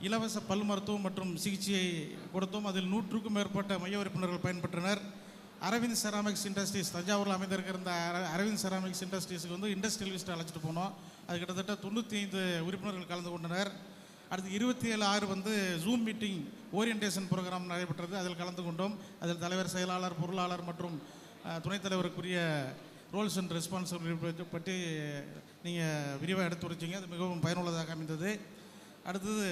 இலவச பல் மருத்துவம் மற்றும் சிகிச்சையை கொடுத்தோம். அதில் 100க்கும் மேற்பட்ட மைய உறுப்பினர்கள் பயன்பெற்றனர். அரவிந்த் செராமிக்ஸ் இண்டஸ்ட்ரீஸ் தஞ்சாவூரில் அமைந்திருக்கிற இந்த அரவிந்த் செராமிக்ஸ் இண்டஸ்ட்ரீஸுக்கு வந்து இண்டஸ்ட்ரியல் விசிட் அழைச்சிட்டு போனோம். அது கிட்டத்தட்ட 95 உறுப்பினர்கள் கலந்து கொண்டனர். அடுத்து 27/6 வந்து ஜூம் மீட்டிங் ஓரியன்டேஷன் ப்ரோக்ராம் நடைபெற்றது. அதில் கலந்து கொண்டோம். அதில் தலைவர், செயலாளர், பொருளாளர் மற்றும் துணைத் தலைவருக்குரிய ரோல்ஸ் அண்ட் ரெஸ்பான்சிபிலிட்டி பற்றி நீங்கள் விரிவாக எடுத்துரைச்சிங்க. அது மிகவும் பயனுள்ளதாக அமைந்தது. அடுத்தது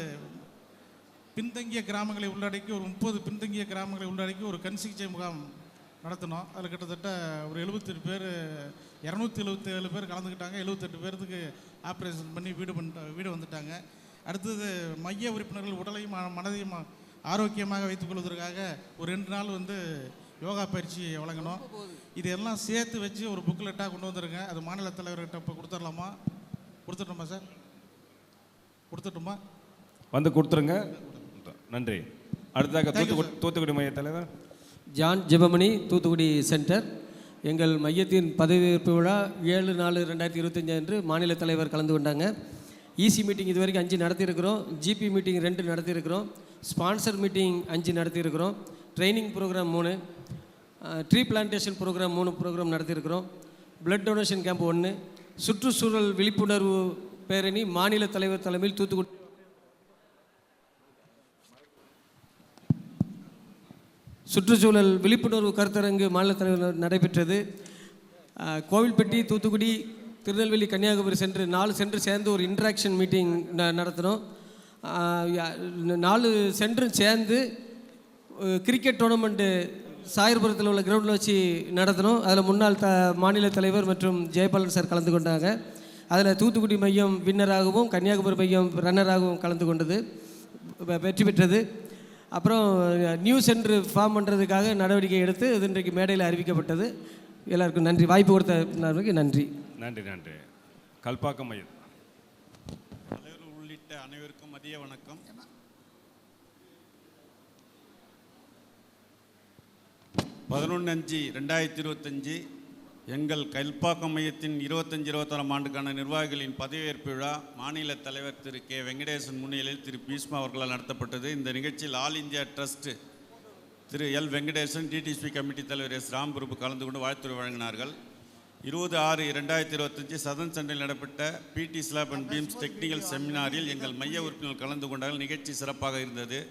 பின்தங்கிய கிராமங்களை உள்ளடக்கி ஒரு 30 பின்தங்கிய கிராமங்களை உள்ளடக்கி ஒரு கண் சிகிச்சை முகாம் நடத்தினோம். அதில் கிட்டத்தட்ட ஒரு 78 பேர் 277 பேர் கலந்துக்கிட்டாங்க. 78 பேர்த்துக்கு ஆப்ரேஷன் பண்ணி வீடு வந்துட்டாங்க. அடுத்தது மைய உறுப்பினர்கள் உடலையும் மனதையும் ஆரோக்கியமாக வைத்துக்கொள்வதற்காக ஒரு 2 நாள் வந்து யோகா பயிற்சி வழங்கினோம். இதெல்லாம் சேர்த்து வச்சு ஒரு புக்லெட்டாக கொண்டு வந்துருங்க. அது மாநில தலைவர்கிட்ட இப்போ கொடுத்துடலாமா? கொடுத்துட்டோமா சார்? கொடுத்துட்டோமா? வந்து கொடுத்துருங்க. நன்றி. அடுத்ததாக தூத்துக்குடி மைய தலைவர் ஜான் ஜெபமணி, தூத்துக்குடி சென்டர். எங்கள் மையத்தின் பதவியேற்பு விழா 7/4/2025 அன்று மாநில தலைவர் கலந்து கொண்டாங்க. இசி மீட்டிங் இது வரைக்கும் 5 நடத்தியிருக்கிறோம். ஜிபி மீட்டிங் 2 நடத்தியிருக்கிறோம். ஸ்பான்சர் மீட்டிங் 5 நடத்தியிருக்கிறோம். Training programme 3, tree plantation programme 3 programme நடத்தியிருக்கிறோம். பிளட் டொனேஷன் கேம்ப் 1, சுற்றுச்சூழல் விழிப்புணர்வு பேரணி மாநில தலைவர் தலைமையில் தூத்துக்குடி சுற்றுச்சூழல் விழிப்புணர்வு கருத்தரங்கு மாநில தலைவர் நடைபெற்றது. கோவில்பட்டி, தூத்துக்குடி, திருநெல்வேலி, கன்னியாகுமரி சென்று 4 சென்று சேர்ந்து ஒரு இன்ட்ராக்ஷன் மீட்டிங் நடத்தினோம். 4 சென்றும் சேர்ந்து கிரிக்கெட் டோர்னமெண்ட்டு சாயர்புரத்தில் உள்ள கிரவுண்டில் வச்சு நடத்தினோம். அதில் முன்னாள் மாநில தலைவர் மற்றும் ஜெயபாலன் சார் கலந்து கொண்டாங்க. அதில் தூத்துக்குடி மையம் வின்னராகவும் கன்னியாகுமரி மையம் ரன்னராகவும் கலந்து கொண்டது, வெற்றி பெற்றது. அப்புறம் நியூ சென்டர் ஃபார்ம் பண்ணுறதுக்காக நடவடிக்கை எடுத்து இது இன்றைக்கு மேடையில் அறிவிக்கப்பட்டது. எல்லாருக்கும் நன்றி. வாய்ப்பு கொடுத்த நன்றி. நன்றி. கல்பாக்கம் மையம் தலைவர் உள்ளிட்ட அனைவருக்கும் மதிய வணக்கம். 11/5/2025 எங்கள் கல்பாக்கம் மையத்தின் 25-26ஆம் ஆண்டுக்கான நிர்வாகிகளின் பதவியேற்பு விழா மாநில தலைவர் திரு கே வெங்கடேசன் முன்னிலையில் திரு பீஷ்மா அவர்களால் நடத்தப்பட்டது. இந்த நிகழ்ச்சியில் ஆல் இந்தியா ட்ரஸ்ட் திரு எல் வெங்கடேசன், டிடிசிபி கமிட்டி தலைவர் எஸ் ராம்பிரபு கலந்து கொண்டு வாழ்த்துரை வழங்கினார்கள். 20/6/2025 சதன் சண்டையில் நடைபெற்ற பிடி ஸ்லாப் அண்ட் பீம்ஸ் டெக்னிக்கல் செமினாரில் எங்கள் மைய உறுப்பினர்கள் கலந்து கொண்டார்கள். நிகழ்ச்சி சிறப்பாக இருந்தது.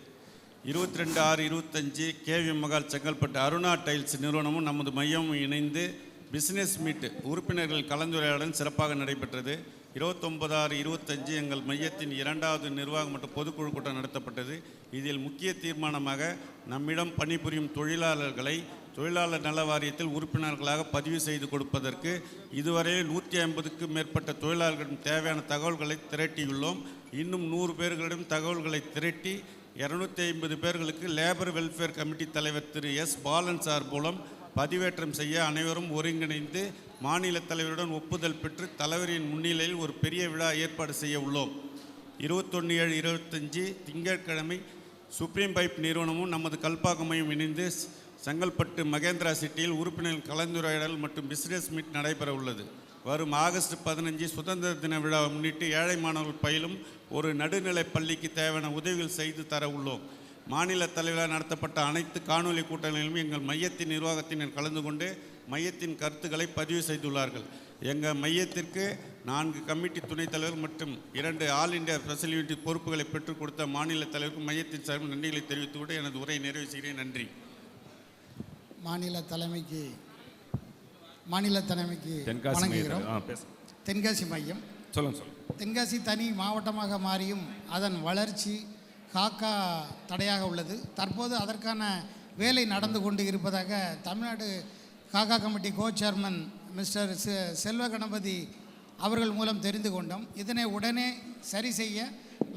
22/6/25 கேவி மகால் செங்கல்பட்டு அருணா டைல்ஸ் நிறுவனமும் நமது மையமும் இணைந்து பிஸ்னஸ் மீட் உறுப்பினர்கள் கலந்துரையாடல் சிறப்பாக நடைபெற்றது. 29/6/25 எங்கள் மையத்தின் 2வது நிர்வாகம் மற்றும் பொதுக்குழு கூட்டம் நடத்தப்பட்டது. இதில் முக்கிய தீர்மானமாக நம்மிடம் பணிபுரியும் தொழிலாளர்களை தொழிலாளர் நல வாரியத்தில் உறுப்பினர்களாக பதிவு செய்து கொடுப்பதற்கு இதுவரை 150க்கும் மேற்பட்ட தொழிலாளர்களிடம் தேவையான தகவல்களை திரட்டியுள்ளோம். இன்னும் 100 பேர்களிடம் தகவல்களை திரட்டி 250 பேர்களுக்கு லேபர் வெல்ஃபேர் கமிட்டி தலைவர் திரு எஸ் பாலன் சார் மூலம் பதிவேற்றம் செய்ய அனைவரும் ஒருங்கிணைந்து மாநில தலைவருடன் ஒப்புதல் பெற்று தலைவரின் முன்னிலையில் ஒரு பெரிய விழா ஏற்பாடு செய்ய உள்ளோம். 21/7/25 திங்கட்கிழமை சுப்ரீம் பைப் நிறுவனமும் நமது கல்பாக்கம் மையம் இணைந்து செங்கல்பட்டு மகேந்திரா சிட்டியில் உறுப்பினர்கள் கலந்துரையாடல் மற்றும் பிஸ்னஸ் மீட் நடைபெற உள்ளது. வரும் ஆகஸ்ட் 15 சுதந்திர தின விழாவை முன்னிட்டு ஏழை மாணவர்கள் பயிலும் ஒரு நடுநிலை பள்ளிக்கு தேவையான உதவிகள் செய்து தர உள்ளோம். மாநில தலைவரால் நடத்தப்பட்ட அனைத்து காணொலி கூட்டங்களிலும் எங்கள் மையத்தின் நிர்வாகத்தினர் கலந்து கொண்டு மையத்தின் கருத்துக்களை பதிவு செய்துள்ளார்கள். எங்கள் மையத்திற்கு 4 கமிட்டி துணைத் தலைவர் மற்றும் 2 ஆல் இந்தியா ஸ்பெஷல் யூனிட் பொறுப்புகளை பெற்றுக் கொடுத்த மாநில தலைவருக்கு மையத்தின் சார்பில் நன்றிகளை தெரிவித்துக்கொண்டு எனது உரையை நிறைவு செய்கிறேன். நன்றி. மாநில தலைமைக்கு வணங்குகிறோம். தென்காசி மையம் தென்காசி தனி மாவட்டமாக மாறியும் அதன் வளர்ச்சி காக்கா தடையாக உள்ளது. தற்போது அதற்கான வேலை நடந்து கொண்டு இருப்பதாக தமிழ்நாடு காக்கா கமிட்டி கோ சேர்மன் மிஸ்டர் செல்வ கணபதி அவர்கள் மூலம் தெரிந்து கொண்டோம். இதனை உடனே சரி செய்ய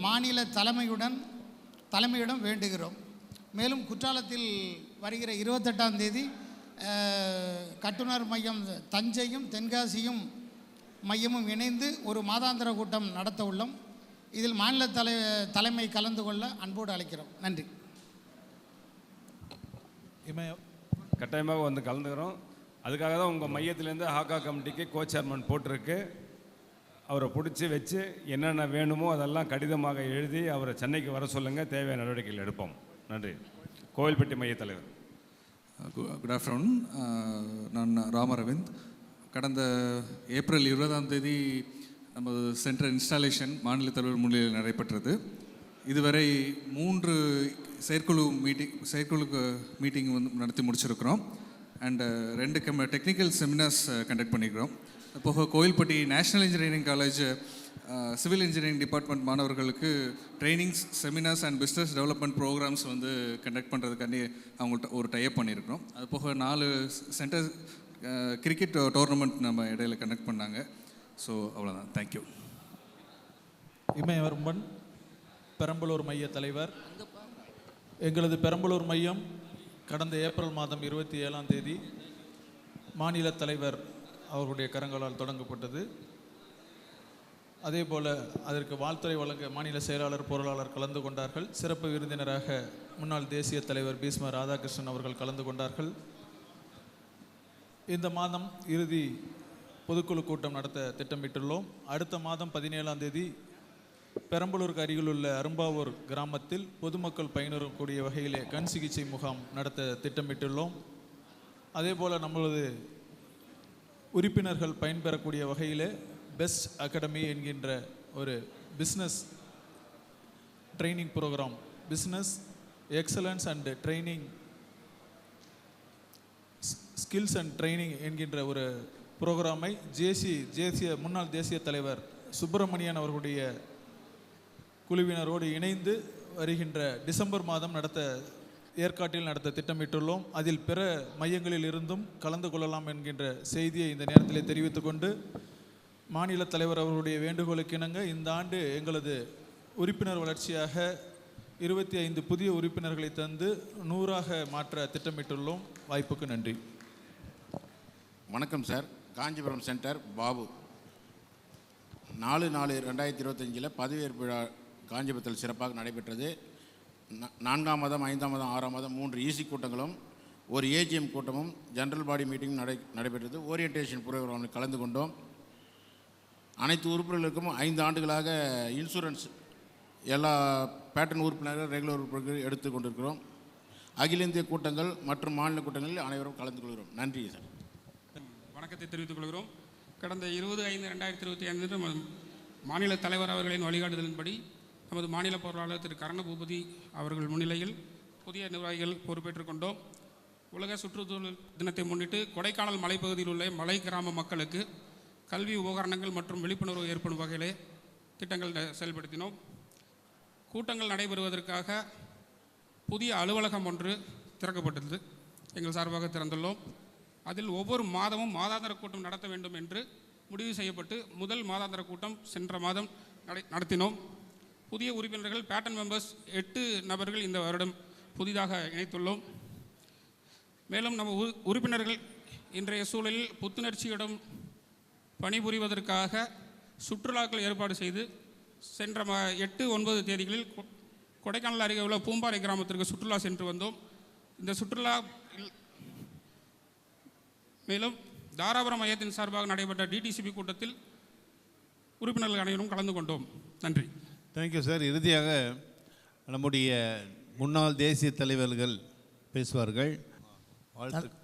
மாநில தலைமையிடம் வேண்டுகிறோம். மேலும் குற்றாலத்தில் வருகிற 28ஆம் தேதி கட்டுனர் மையம் தஞ்சையும் தென்காசியும் மையமும் இணைந்து ஒரு மாதாந்திர கூட்டம் நடத்த உள்ளோம். இதில் மாநில தலைமை கலந்து கொள்ள அன்போடு அழைக்கிறோம். நன்றி. கட்டாயமாக வந்து கலந்துக்கிறோம். அதுக்காக தான் உங்கள் மையத்திலேருந்து ஹாக்கா கமிட்டிக்கு கோ சேர்மன் போட்டிருக்கு. அவரை பிடிச்சி வச்சு என்னென்ன வேணுமோ அதெல்லாம் கடிதமாக எழுதி அவரை சென்னைக்கு வர சொல்லுங்கள். தேவையான நடவடிக்கைகள் எடுப்போம். நன்றி. கோவில்பட்டி மைய தலைவர். Good afternoon. நான் ராமரவிந்த். கடந்த ஏப்ரல் 20ஆம் தேதி நமது சென்டர் இன்ஸ்டாலேஷன் மாநில தலைவர் முன்னிலையில் நடைபெற்றது. இதுவரை 3 செயற்குழு மீட்டிங் வந்து நடத்தி முடிச்சிருக்கிறோம். அண்ட் 2 டெக்னிக்கல் செமினார்ஸ் கண்டக்ட் பண்ணிக்கிறோம். போக Kovilpatti national engineering college civil engineering department மாணவர்களுக்கு trainings, seminars and business development programmes வந்து கண்டக்ட் பண்ணுறதுக்காண்டி அவங்கள்ட்ட ஒரு டைப் பண்ணியிருக்கிறோம். அது போக 4 சென்டர் கிரிக்கெட் டோர்னமெண்ட் நம்ம இடையில கண்டக்ட் பண்ணாங்க. ஸோ அவ்வளோதான். தேங்க்யூ. இமயவர்மன், பெரம்பலூர் மைய தலைவர். எங்களது பெரம்பலூர் மையம் கடந்த ஏப்ரல் மாதம் 27ஆம் தேதி மாநில தலைவர் அவருடைய கரங்களால் தொடங்கப்பட்டது. அதே போல் அதற்கு வாழ்த்துறை வழங்க மாநில செயலாளர், பொருளாளர் கலந்து கொண்டார்கள். சிறப்பு விருந்தினராக முன்னாள் தேசிய தலைவர் பீஷ்மா ராதாகிருஷ்ணன் அவர்கள் கலந்து கொண்டார்கள். இந்த மாதம் இறுதி பொதுக்குழு கூட்டம் நடத்த திட்டமிட்டுள்ளோம். அடுத்த மாதம் 17ஆம் தேதி பெரம்பலூருக்கு அருகில் உள்ள அரும்பாவூர் கிராமத்தில் பொதுமக்கள் பயனுறக்கூடிய வகையிலே கண் சிகிச்சை முகாம் நடத்த திட்டமிட்டுள்ளோம். அதே போல் நம்மளது உறுப்பினர்கள் பயன்பெறக்கூடிய வகையிலே பெஸ்ட் அகாடமி என்கின்ற ஒரு business training programme, business excellence and training skills and training என்கின்ற ஒரு ப்ரோக்ராமை முன்னாள் தேசிய தலைவர் சுப்பிரமணியன் அவர்களுடைய குழுவினரோடு இணைந்து வருகின்ற டிசம்பர் மாதம் ஏற்காட்டில் நடத்த திட்டமிட்டுள்ளோம். அதில் பிற மையங்களில் இருந்தும் கலந்து கொள்ளலாம் என்கின்ற செய்தியை இந்த நேரத்தில் தெரிவித்துக்கொண்டு, மாநில தலைவர் அவர்களுடைய வேண்டுகோளுக்கு இணங்க இந்த ஆண்டு எங்களது உறுப்பினர் வளர்ச்சியாக 25 புதிய உறுப்பினர்களை தந்து 100ஆக மாற்ற திட்டமிட்டுள்ளோம். வாய்ப்புக்கு நன்றி. வணக்கம் சார். காஞ்சிபுரம் சென்டர் பாபு. 4/4/2025 பதவியேற்பு விழா காஞ்சிபுரத்தில் சிறப்பாக நடைபெற்றது. 4ஆம் மாதம், 5ஆம் மாதம், 6ஆம் மாதம் 3 ஈசி கூட்டங்களும் ஒரு ஏஜிஎம் கூட்டமும் ஜெனரல் பாடி மீட்டிங்கும் நடைபெற்றது. ஓரியன்டேஷன் ப்ரோக்ராமில் கலந்து கொண்டோம். அனைத்து உறுப்பினர்களுக்கும் 5 ஆண்டுகளாக இன்சூரன்ஸ் எல்லா பேட்டர்ன் உறுப்பினர்கள் ரெகுலர் உறுப்பினர்கள் எடுத்து கொண்டிருக்கிறோம். அகில இந்திய கூட்டங்கள் மற்றும் மாநில கூட்டங்களில் அனைவரும் கலந்து கொள்கிறோம். நன்றி சார். வணக்கத்தை தெரிவித்துக் கொள்கிறோம். கடந்த 20/5/2025 மாநில தலைவர் அவர்களின் வழிகாட்டுதலின்படி நமது மாநில பொருளாளர் திரு கரண பூபதி அவர்கள் முன்னிலையில் புதிய நிர்வாகிகள் பொறுப்பேற்றுக் கொண்டோம். உலக சுற்றுச்சூழல் தினத்தை முன்னிட்டு கொடைக்கானல் மலைப்பகுதியில் உள்ள மலை கிராம மக்களுக்கு கல்வி உபகரணங்கள் மற்றும் விழிப்புணர்வு ஏற்படும் வகையிலே திட்டங்கள் செயல்படுத்தினோம். கூட்டங்கள் நடைபெறுவதற்காக புதிய அலுவலகம் ஒன்று திறக்கப்பட்டது. எங்கள் சார்பாக திறந்துள்ளோம். அதில் ஒவ்வொரு மாதமும் மாதாந்திர கூட்டம் நடத்த வேண்டும் என்று முடிவு செய்யப்பட்டு முதல் மாதாந்திர கூட்டம் சென்ற மாதம் நடத்தினோம். புதிய உறுப்பினர்கள் பேட்டன் மெம்பர்ஸ் 8 நபர்கள் இந்த வருடம் புதிதாக இணைத்துள்ளோம். மேலும் நம்ம உறுப்பினர்கள் இன்றைய சூழலில் புத்துணர்ச்சியுடன் பணிபுரிவதற்காக சுற்றுலாக்கள் ஏற்பாடு செய்து சென்ற 8-9 தேதிகளில் கொடைக்கானல் அருகே உள்ள பூம்பாறை கிராமத்திற்கு சுற்றுலா சென்று வந்தோம். இந்த சுற்றுலா மேலும் தாராபுரம் மையத்தின் சார்பாக நடைபெற்ற டிடிசிபி கூட்டத்தில் உறுப்பினர்கள் அனைவரும் கலந்து கொண்டோம். நன்றி. Thank you sir. இறுதியாக நம்முடைய முன்னாள் தேசிய தலைவர்கள் பேசுவார்கள்.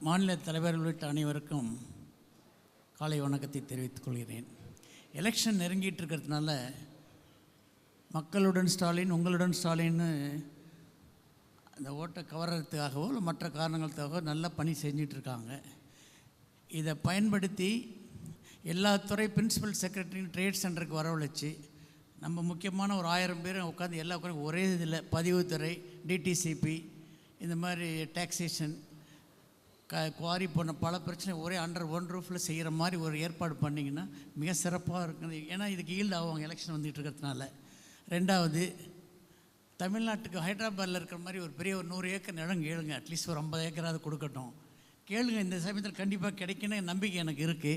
மாநில தலைவர்கள் உள்ளிட்ட அனைவருக்கும் காலை வணக்கத்தை தெரிவித்துக் கொள்கிறேன். எலெக்ஷன் நெருங்கிட்டு இருக்கிறதுனால மக்களுடன் ஸ்டாலின் உங்களுடன் ஸ்டாலின்னு அந்த ஓட்டை கவர்றதுக்காகவோ இல்லை மற்ற காரணங்களுக்காகவோ நல்ல பணி செஞ்சிட்ருக்காங்க. இதை பயன்படுத்தி எல்லா துறை பிரின்சிபல் செக்ரட்டரியும் ட்ரேட் சென்டருக்கு வரவழைச்சி நம்ம முக்கியமான ஒரு 1000 பேர் உட்காந்து எல்லா ஒரே இதில் பதிவுத்துறை, டிடிசிபி, இந்த மாதிரி டாக்ஸேஷன், குவாரி போன்ற பல பிரச்சனை ஒரே அண்டர் ஒன் ரூஃபில் செய்கிற மாதிரி ஒரு ஏற்பாடு பண்ணிங்கன்னா மிக சிறப்பாக இருக்குது. ஏன்னா இதுக்கு ஈல்டு ஆகும் எலெக்ஷன் வந்துகிட்டு இருக்கிறதுனால. ரெண்டாவது, தமிழ்நாட்டுக்கு ஹைதராபாத்தில் இருக்கிற மாதிரி ஒரு பெரிய ஒரு 100 ஏக்கர் நிலம் கேளுங்க. அட்லீஸ்ட் ஒரு 50 ஏக்கராவது கொடுக்கட்டும். கேளுங்க. இந்த சமயத்தில் கண்டிப்பாக கிடைக்கணும் நம்பிக்கை எனக்கு இருக்குது.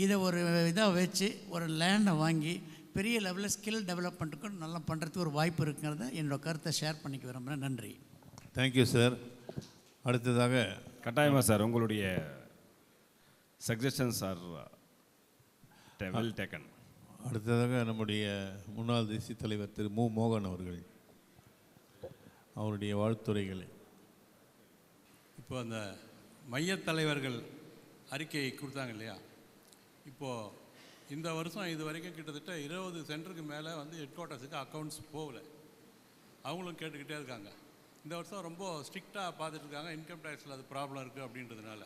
இதை ஒரு இதாக வச்சு ஒரு லேண்டை வாங்கி பெரிய லெவலில் ஸ்கில் டெவலப்மெண்ட்டுக்கும் நல்லா பண்ணுறதுக்கு ஒரு வாய்ப்பு இருக்குங்கிறத என்னோட கருத்தை ஷேர் பண்ணிக்க விரும்புகிறேன். நன்றி. Thank you sir. அடுத்ததாக கட்டாயமாக சார் உங்களுடைய சஜஷன்ஸ் ஆர் வெல் டேக்கன். அடுத்ததாக நம்முடைய முன்னாள் தேசிய தலைவர் திரு மு. மோகன் அவர்கள் அவருடைய வாழ்த்துரைகளை. இப்போ அந்த மையத் தலைவர்கள் அறிக்கையை கொடுத்தாங்க இல்லையா, இப்போது இந்த வருஷம் இது வரைக்கும் கிட்டத்தட்ட 20 சென்டருக்கு மேலே வந்து ஹெட் குவார்ட்டர்ஸுக்கு அக்கௌண்ட்ஸ் போகல. அவங்களும் கேட்டுக்கிட்டே இருக்காங்க. இந்த வருஷம் ரொம்ப ஸ்ட்ரிக்டாக பார்த்துட்டு இருக்காங்க. இன்கம் டேக்ஸில் அது ப்ராப்ளம் இருக்குது அப்படின்றதுனால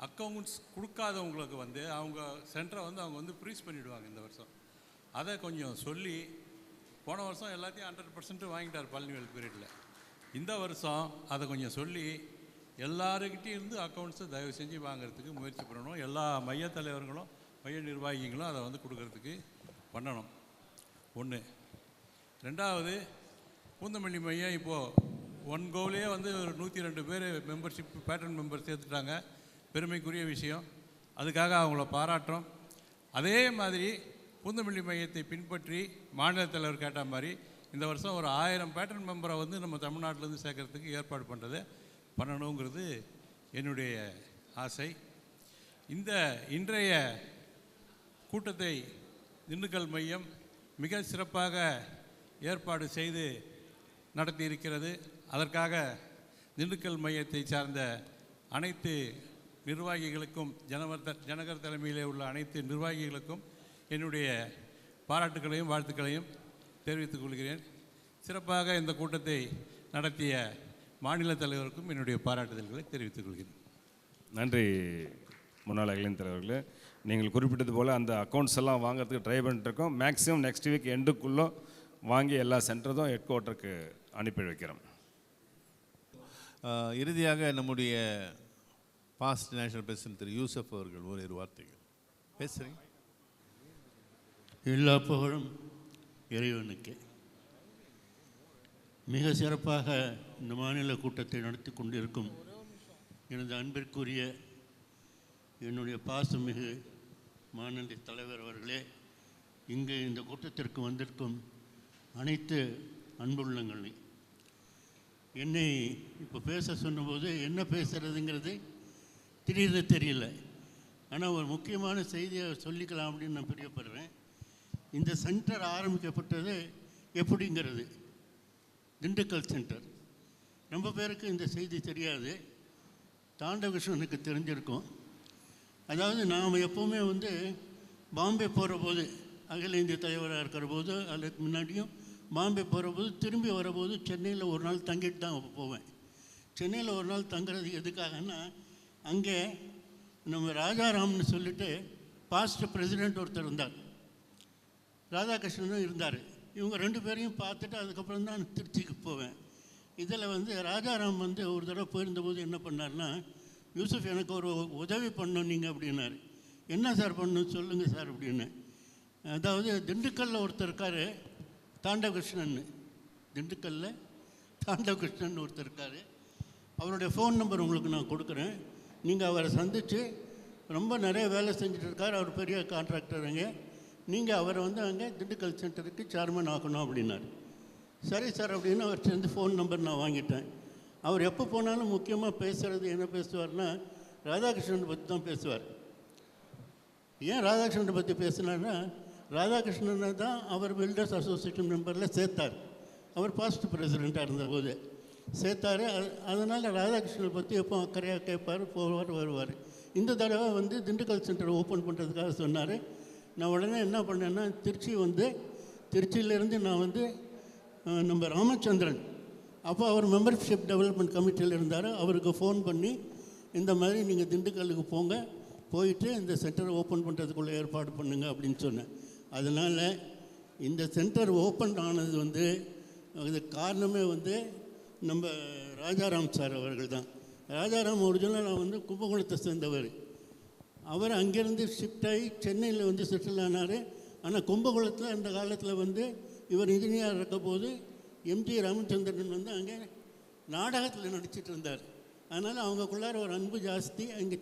அக்கௌண்ட்ஸ் கொடுக்காதவங்களுக்கு வந்து அவங்க சென்டரை வந்து அவங்க வந்து ஃப்ரீஸ் பண்ணிவிடுவாங்க இந்த வருஷம். அதை கொஞ்சம் சொல்லி, போன வருஷம் எல்லாத்தையும் 100% வாங்கிட்டார் பழனிவேல் பீரியடில். இந்த வருஷம் அதை கொஞ்சம் சொல்லி எல்லாருக்கிட்டையும் இருந்து அக்கௌண்ட்ஸை தயவு செஞ்சு வாங்கிறதுக்கு முயற்சி பண்ணணும். எல்லா மைய தலைவர்களும் மைய நிர்வாகிகளும் அதை வந்து கொடுக்கறதுக்கு பண்ணணும். ஒன்று. ரெண்டாவது, பூந்தமல்லி மையம் இப்போது ஒன் கோவிலே வந்து ஒரு 102 பேர் மெம்பர்ஷிப் பேட்டர்ன் மெம்பர் சேர்த்துட்டாங்க. பெருமைக்குரிய விஷயம். அதுக்காக அவங்கள பாராட்டுறோம். அதே மாதிரி பூந்தமல்லி மையத்தை பின்பற்றி மாநில தலைவர் கேட்ட மாதிரி இந்த வருஷம் ஒரு 1000 பேட்டர்ன் மெம்பரை வந்து நம்ம தமிழ்நாட்டிலேருந்து சேர்க்கறதுக்கு ஏற்பாடு பண்ணணுங்கிறது என்னுடைய ஆசை. இன்றைய கூட்டத்தை திண்டுக்கல் மையம் மிக சிறப்பாக ஏற்பாடு செய்து நடத்தியிருக்கிறது. அதற்காக திண்டுக்கல் மையத்தை சார்ந்த அனைத்து நிர்வாகிகளுக்கும் ஜனகர் தலைமையிலே உள்ள அனைத்து நிர்வாகிகளுக்கும் என்னுடைய பாராட்டுக்களையும் வாழ்த்துக்களையும் தெரிவித்துக் கொள்கிறேன். சிறப்பாக இந்த கூட்டத்தை நடத்திய மாநில தலைவருக்கும் என்னுடைய பாராட்டுதல்களை தெரிவித்துக் கொள்கிறேன். நன்றி முன்னாள் அகில தலைவர்களே. நீங்கள் குறிப்பிட்டது போல் அந்த அக்கௌண்ட்ஸ் எல்லாம் வாங்கிறதுக்கு ட்ரை பண்ணிட்டுருக்கோம். மேக்ஸிமம் நெக்ஸ்ட் வீக் எண்டுக்குள்ளே வாங்கி எல்லா சென்டரும் ஹெட் குவார்ட்டருக்கு அனுப்பி வைக்கிறோம். இறுதியாக நம்முடைய பாஸ்ட் நேஷனல் பிரசிடென்ட் திரு யூசப் அவர்கள் ஓரிரு வார்த்தைகள் பேசுகிறீங்க. எல்லா புகழும் இறைவனுக்கு. மிக சிறப்பாக இந்த மாநில கூட்டத்தை நடத்தி கொண்டிருக்கும் எனது அன்பிற்குரிய என்னுடைய பாசமிகு மாநில தலைவர் அவர்களே, இங்கு இந்த கூட்டத்திற்கு வந்திருக்கும் அனைத்து அன்புள்ளங்களை என்னை இப்போ பேச சொன்னபோது என்ன பேசுகிறதுங்கிறது திடீர்னு தெரியல. ஆனால் ஒரு முக்கியமான செய்தியை சொல்லிக்கலாம் அப்படின்னு நான் பிரியப்படுறேன். இந்த சென்டர் ஆரம்பிக்கப்பட்டது எப்படிங்கிறது, திண்டுக்கல் சென்டர். ரொம்ப பேருக்கு இந்த செய்தி தெரியாது. தாண்டவகிருஷ்ணனுக்கு தெரிஞ்சிருக்கும். அதாவது நாம் எப்போவுமே வந்து பாம்பே போகிற போது, அகில இந்திய தலைவராக இருக்கிற போது, அதுக்கு முன்னாடியும் பாம்பே போகிற போது, திரும்பி வரபோது சென்னையில் ஒரு நாள் தங்கிட்டு தான் போவேன். சென்னையில் ஒரு நாள் தங்குறது எதுக்காகன்னா, அங்கே நம்ம ராஜாராம்னு சொல்லிட்டு பாஸ்ட் பிரசிடெண்ட் ஒருத்தர் இருந்தார், ராதாகிருஷ்ணனும் இருந்தார். இவங்க 2 பேரையும் பார்த்துட்டு அதுக்கப்புறம் தான் திருச்சிக்கு போவேன். இதில் வந்து ராஜாராம் வந்து ஒரு தடவை போயிருந்தபோது என்ன பண்ணார்னா, யூசுஃப் எனக்கு ஒரு உதவி பண்ணணும் நீங்கள் அப்படின்னாரு. என்ன சார் பண்ணணும் சொல்லுங்கள் சார் அப்படின்னு. அதாவது திண்டுக்கல்லில் ஒருத்தர் இருக்கார், தாண்டவகிருஷ்ணன். திண்டுக்கல்லில் தாண்டவகிருஷ்ணன் ஒருத்தர் இருக்கார். அவருடைய ஃபோன் நம்பர் உங்களுக்கு நான் கொடுக்குறேன். நீங்கள் அவரை சந்தித்து, ரொம்ப நிறைய வேலை செஞ்சுட்டு இருக்கார், அவர் பெரிய கான்ட்ராக்டருங்க, நீங்கள் அவரை வந்து அங்கே திண்டுக்கல் சென்டருக்கு சேர்மன் ஆக்கணும் அப்படின்னாரு. சரி சார் அப்படின்னு அவர்கிட்ட ஃபோன் நம்பர் நான் வாங்கிட்டேன். அவர் எப்போ போனாலும் முக்கியமாக பேசுகிறது என்ன பேசுவார்னா, ராதாகிருஷ்ணனை பற்றி தான் பேசுவார். ஏன் ராதாகிருஷ்ணனை பற்றி பேசினார்னா, ராதாகிருஷ்ணனை தான் அவர் பில்டர்ஸ் அசோசியேஷன் மெம்பரில் சேர்த்தார். அவர் பாஸ்ட் பிரசிடெண்ட்டாக இருந்தபோது சேர்த்தார். அதனால் ராதாகிருஷ்ணனை பற்றி எப்போ அக்கறையாக கேட்பார், போவார், வருவார். இந்த தடவை வந்து திண்டுக்கல் சென்டர் ஓப்பன் பண்ணுறதுக்காக சொன்னார். நான் உடனே என்ன பண்ணேன்னா, திருச்சியிலேருந்து நான் வந்து நம்ம ராமச்சந்திரன், அப்போ அவர் மெம்பர்ஷிப் டெவலப்மெண்ட் கமிட்டியில் இருந்தார், அவருக்கு ஃபோன் பண்ணி இந்த மாதிரி நீங்கள் திண்டுக்கல்லுக்கு போங்க, போயிட்டு இந்த சென்டரை ஓப்பன் பண்ணுறதுக்குள்ளே ஏற்பாடு பண்ணுங்க அப்படின்னு சொன்னேன். அதனால் இந்த சென்டர் ஓப்பன் ஆனது வந்து இதுக்கு காரணமே வந்து நம்ம ராஜாராம் சார் அவர்கள் தான். ராஜாராம் ஒரிஜினலாக வந்து கும்பகோணத்தை சேர்ந்தவர். அவர் அங்கேருந்து ஷிஃப்ட் ஆகி சென்னையில் வந்து செட்டில் ஆனார். ஆனால் கும்பகோணத்தில் அந்த காலத்தில் வந்து இவர் இன்ஜினியர் இருக்க போது எம்ஜி ராமச்சந்திரன் வந்து அங்கே நாடகத்தில் நடிச்சிட்டு இருந்தார். அதனால் அவங்களுக்குள்ளார ஒரு அன்பு ஜாஸ்தி. அங்கே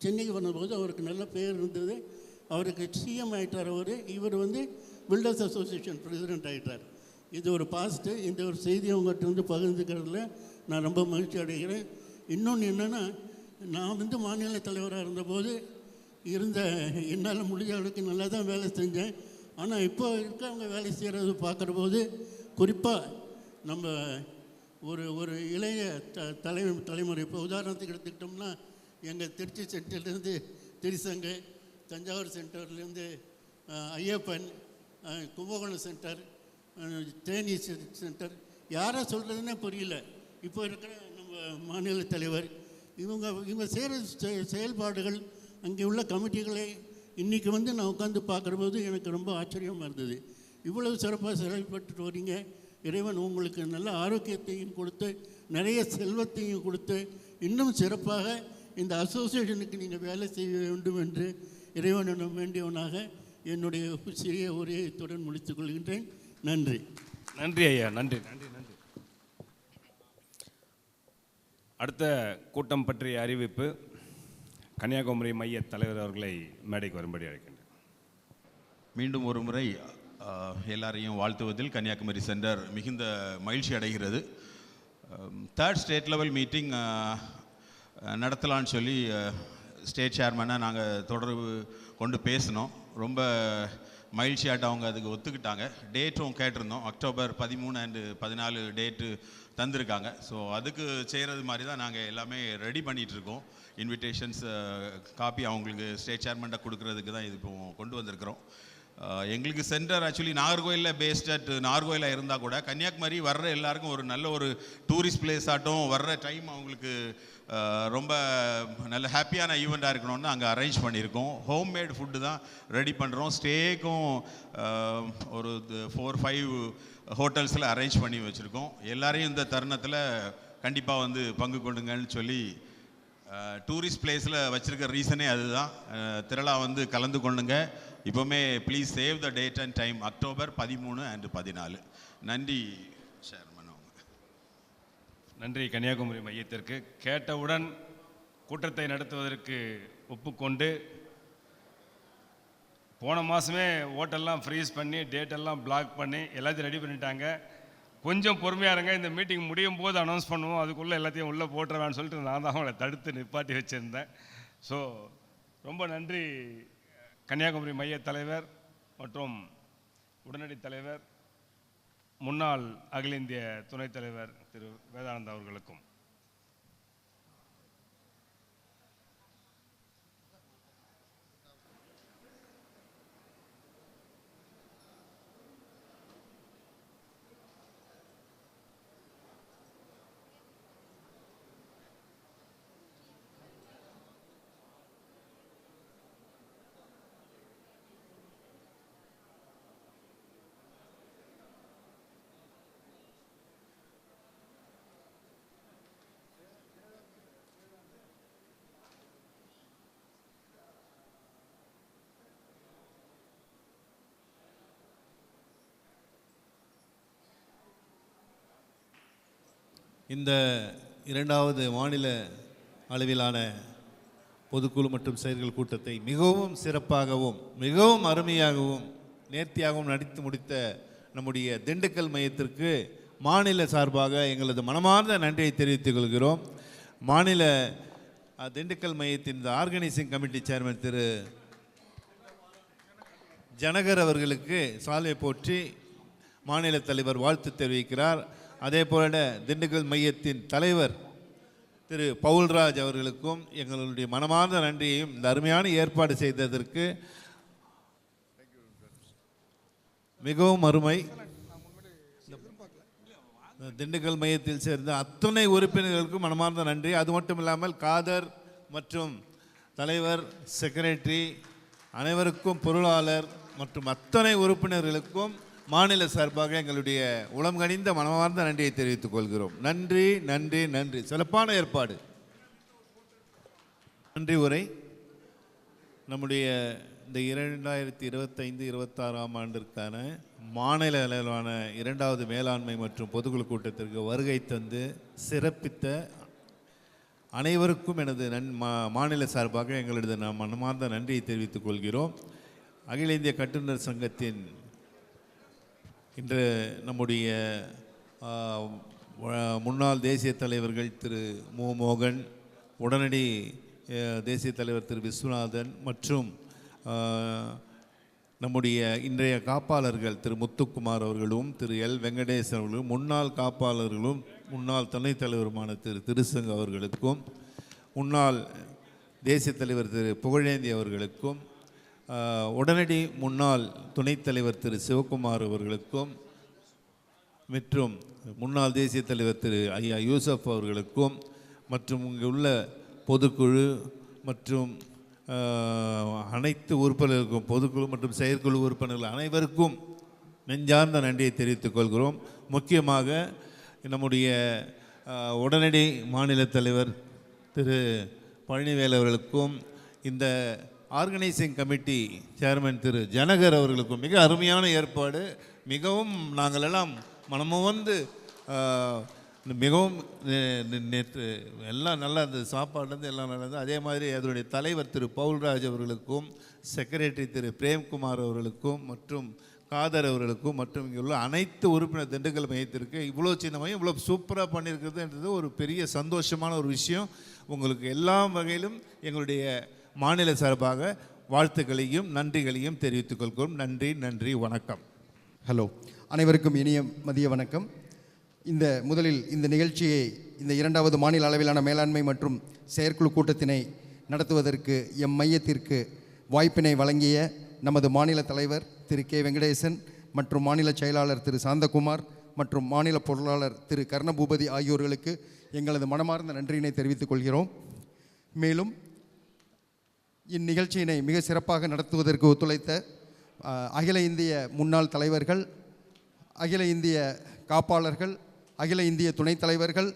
சென்னைக்கு வந்தபோது அவருக்கு நல்ல பேர் இருந்தது. அவருக்கு சிஎம் ஆகிட்டார் அவர். இவர் வந்து பில்டர்ஸ் அசோசியேஷன் பிரசிடெண்ட் ஆகிட்டார். இது ஒரு பாசிட்டிவ். இந்த ஒரு செய்தியை உங்கள்கிட்ட வந்து பகிர்ந்துக்கிறதுல நான் ரொம்ப மகிழ்ச்சி அடைகிறேன். இன்னொன்று என்னென்னா, நான் வந்து மாநில தலைவராக இருந்தபோது என்னால் முடிஞ்ச அளவுக்கு நல்லா தான் வேலை செஞ்சேன். ஆனால் இப்போ இருக்கவங்க வேலை செய்கிறது பார்க்குற போது, குறிப்பாக நம்ம ஒரு இளைய தலைமுறை, இப்போ உதாரணத்துக்கு எடுத்துக்கிட்டோம்னா, எங்கள் திருச்சி சென்டர்லேருந்து திருசங்கு, தஞ்சாவூர் சென்டர்லேருந்து ஐயப்பன், கும்பகோணம் சென்டர், தேனி சென்டர், யாரை சொல்கிறதுனே புரியல. இப்போ இருக்கிற நம்ம மாநில தலைவர், இவங்க செய்கிற செயல்பாடுகள், அங்கே உள்ள கமிட்டிகளை இன்றைக்கி வந்து நான் உட்காந்து பார்க்குற போது எனக்கு ரொம்ப ஆச்சரியமாக இருந்தது. இவ்வளவு சிறப்பாக செயல்பட்டு வரீங்க. இறைவன் உங்களுக்கு நல்ல ஆரோக்கியத்தையும் கொடுத்து, நிறைய செல்வத்தையும் கொடுத்து, இன்னும் சிறப்பாக இந்த அசோசியேஷனுக்கு நீங்கள் வேலை செய்ய வேண்டும் என்று இறைவனிடம் வேண்டியவனாக என்னுடைய சிறிய உரையத்துடன் முடித்துக் கொள்கின்றேன். நன்றி. நன்றி ஐயா, நன்றி நன்றி நன்றி. அடுத்த கூட்டம் பற்றிய அறிவிப்பு கன்னியாகுமரி மைய தலைவர் அவர்களை மேடைக்கு வரும்படி அழைக்கின்றேன். மீண்டும் ஒரு முறை எல்லாரையும் வாழ்த்துவதில் கன்னியாகுமரி சென்டர் மிகுந்த மகிழ்ச்சி அடைகிறது. 3rd ஸ்டேட் லெவல் மீட்டிங் நடத்தலான்னு சொல்லி ஸ்டேட் சேர்மனை நாங்கள் தொடர்பு கொண்டு பேசினோம். ரொம்ப மகிழ்ச்சியாட்ட அவங்க அதுக்கு ஒத்துக்கிட்டாங்க. டேட்டும் கேட்டிருந்தோம். அக்டோபர் 13 அண்ட் 14 டேட்டு தந்திருக்காங்க. ஸோ அதுக்கு செய்கிறது மாதிரி தான் நாங்கள் எல்லாமே ரெடி பண்ணிகிட்ருக்கோம். இன்விடேஷன்ஸ் காப்பி அவங்களுக்கு ஸ்டேட் சேர்மன்ட்ட கொடுக்கறதுக்கு தான் இது இப்போ கொண்டு வந்திருக்கிறோம். எங்களுக்கு சென்டர் ஆக்சுவலி நாகர்கோயிலில் பேஸ்ட் அட் நாகர்கோயிலில் இருந்தால் கூட கன்னியாகுமரி வர்ற எல்லாருக்கும் ஒரு நல்ல ஒரு டூரிஸ்ட் பிளேஸ் ஆட்டும் வர்ற டைம் அவங்களுக்கு ரொம்ப நல்ல ஹாப்பியான ஈவெண்ட்டாக இருக்கணும்னு அங்கே அரேஞ்ச் பண்ணியிருக்கோம். ஹோம்மேட் ஃபுட்டு தான் ரெடி பண்ணுறோம். ஸ்டேக்கும் ஒரு 4-5 ஹோட்டல்ஸில் அரேஞ்ச் பண்ணி வச்சுருக்கோம். எல்லாரையும் இந்த தருணத்தில் கண்டிப்பாக வந்து பங்கு கொண்டுங்கன்னு சொல்லி டூரிஸ்ட் பிளேஸில் வச்சுருக்க ரீசனே அதுதான். திரளாக வந்து கலந்து கொள்ளுங்க. இப்போவுமே please save the date and time, October 13 and 14. நன்றி சேர்மன். நன்றி கன்னியாகுமரி மையத்திற்கு. கேட்டவுடன் கூட்டத்தை நடத்துவதற்கு ஒப்புக்கொண்டு போன மாதமே ஓட்டெல்லாம் ஃப்ரீஸ் பண்ணி டேட்டெல்லாம் பிளாக் பண்ணி எல்லாத்தையும் ரெடி பண்ணிட்டாங்க. கொஞ்சம் பொறுமையாக இருங்க, இந்த மீட்டிங் முடியும் போது அனௌன்ஸ் பண்ணுவோம், அதுக்குள்ளே எல்லாத்தையும் உள்ளே போட்டுருவேன்னு சொல்லிட்டு நான் தான் அவங்களை தடுத்து நிப்பாட்டி வச்சுருந்தேன். ஸோ ரொம்ப நன்றி கன்னியாகுமரி மைய தலைவர் மற்றும் உடனடி தலைவர், முன்னாள் அகில இந்திய துணைத் தலைவர் திரு வேதானந்தா அவர்களுக்கும். இந்த இரண்டாவது மாநில அளவிலான பொதுக்குழு மற்றும் செயற்குழு கூட்டத்தை மிகவும் சிறப்பாகவும் மிகவும் அருமையாகவும் நேர்த்தியாகவும் நடத்தி முடித்த நம்முடைய திண்டுக்கல் மையத்திற்கு மாநில சார்பாக எங்களது மனமார்ந்த நன்றியை தெரிவித்துக் கொள்கிறோம். மாநில திண்டுக்கல் மையத்தின் இந்த ஆர்கனைசிங் கமிட்டி சேர்மன் திரு ஜனகர் அவர்களுக்கு சால்வை போற்றி மாநில தலைவர் வாழ்த்து தெரிவிக்கிறார். அதே போல திண்டுக்கல் மையத்தின் தலைவர் திரு பவுல்ராஜ் அவர்களுக்கும் எங்களுடைய மனமார்ந்த நன்றியையும் இந்த அருமையான ஏற்பாடு செய்ததற்கு மிகவும் அருமை. திண்டுக்கல் மையத்தில் சேர்ந்த அத்தனை உறுப்பினர்களுக்கும் மனமார்ந்த நன்றி. அது மட்டும் இல்லாமல் காதர் மற்றும் தலைவர், செக்ரட்டரி, அனைவருக்கும் பொருளாளர் மற்றும் அத்தனை உறுப்பினர்களுக்கும் மாநில சார்பாக எங்களுடைய உளம் கனிந்த மனமார்ந்த நன்றியை தெரிவித்துக் கொள்கிறோம். நன்றி நன்றி நன்றி. சிறப்பான ஏற்பாடு. நன்றி உரை நம்முடைய இந்த 2025-26 ஆண்டிற்கான மாநில அளவிலான இரண்டாவது மேலாண்மை மற்றும் பொதுக்குழு கூட்டத்திற்கு வருகை தந்து சிறப்பித்த அனைவருக்கும் எனது மாநில சார்பாக எங்களது மனமார்ந்த நன்றியை தெரிவித்துக் கொள்கிறோம். அகில இந்திய கட்டுநர் சங்கத்தின் இன்று நம்முடைய முன்னாள் தேசிய தலைவர்கள் திரு மு மோகன், உடனடி தேசிய தலைவர் திரு விஸ்வநாதன் மற்றும் நம்முடைய இன்றைய காப்பாளர்கள் திரு முத்துக்குமார் அவர்களும் திரு எல் வெங்கடேசன் அவர்களும், முன்னாள் காப்பாளர்களும் முன்னாள் துணைத் தலைவருமான திரு திருசங்க அவர்களுக்கும், முன்னாள் தேசிய தலைவர் திரு புகழேந்தி அவர்களுக்கும், உடனடி முன்னாள் துணைத் தலைவர் திரு சிவகுமார் அவர்களுக்கும் மற்றும் முன்னாள் தேசிய தலைவர் திரு ஐயா யூசப் அவர்களுக்கும் மற்றும் இங்கே உள்ள பொதுக்குழு மற்றும் அனைத்து உறுப்பினர்களுக்கும், பொதுக்குழு மற்றும் செயற்குழு உறுப்பினர்கள் அனைவருக்கும் நெஞ்சார்ந்த நன்றியை தெரிவித்துக் கொள்கிறோம். முக்கியமாக நம்முடைய உடனடி மாநில தலைவர் திரு பழனிவேல் அவர்களுக்கும், இந்த ஆர்கனைசிங் கமிட்டி சேர்மன் திரு ஜனகர் அவர்களுக்கும் மிக அருமையான ஏற்பாடு. மிகவும் நாங்கள் எல்லாம் மனமுவந்து மிகவும் நேற்று எல்லாம் நல்லா இருந்தது, சாப்பாடுலேருந்து எல்லாம் நல்லா இருந்தது. அதே மாதிரி அதனுடைய தலைவர் திரு பவுல்ராஜ் அவர்களுக்கும், செக்ரட்டரி திரு பிரேம்குமார் அவர்களுக்கும் மற்றும் காதர் அவர்களுக்கும் மற்றும் இங்கே உள்ள அனைத்து உறுப்பினர் திண்டுக்கல் மையத்திற்கு இவ்வளோ சின்ன மையம் இவ்வளோ சூப்பராக பண்ணியிருக்கிறதுன்றது ஒரு பெரிய சந்தோஷமான ஒரு விஷயம். உங்களுக்கு எல்லா வகையிலும் எங்களுடைய மாநில சார்பாக வாழ்த்துக்களையும் நன்றிகளையும் தெரிவித்துக் கொள்கிறோம். நன்றி நன்றி வணக்கம். ஹலோ, அனைவருக்கும் இனிய மதிய வணக்கம். முதலில் இந்த நிகழ்ச்சியை இந்த இரண்டாவது மாநில அளவிலான மேலாண்மை மற்றும் செயற்குழு கூட்டத்தினை நடத்துவதற்கு எம் மையத்திற்கு வாய்ப்பினை வழங்கிய நமது மாநில தலைவர் திரு கே வெங்கடேசன் மற்றும் மாநில செயலாளர் திரு சாந்தகுமார் மற்றும் மாநில பொருளாளர் திரு கர்ணபூபதி ஆகியோர்களுக்கு எங்களது மனமார்ந்த நன்றியினை தெரிவித்துக் கொள்கிறோம். மேலும் இந்நிகழ்ச்சியினை மிக சிறப்பாக நடத்துவதற்கு ஒத்துழைத்த அகில இந்திய முன்னாள் தலைவர்கள், அகில இந்திய காப்பாளர்கள், அகில இந்திய துணைத் தலைவர்கள்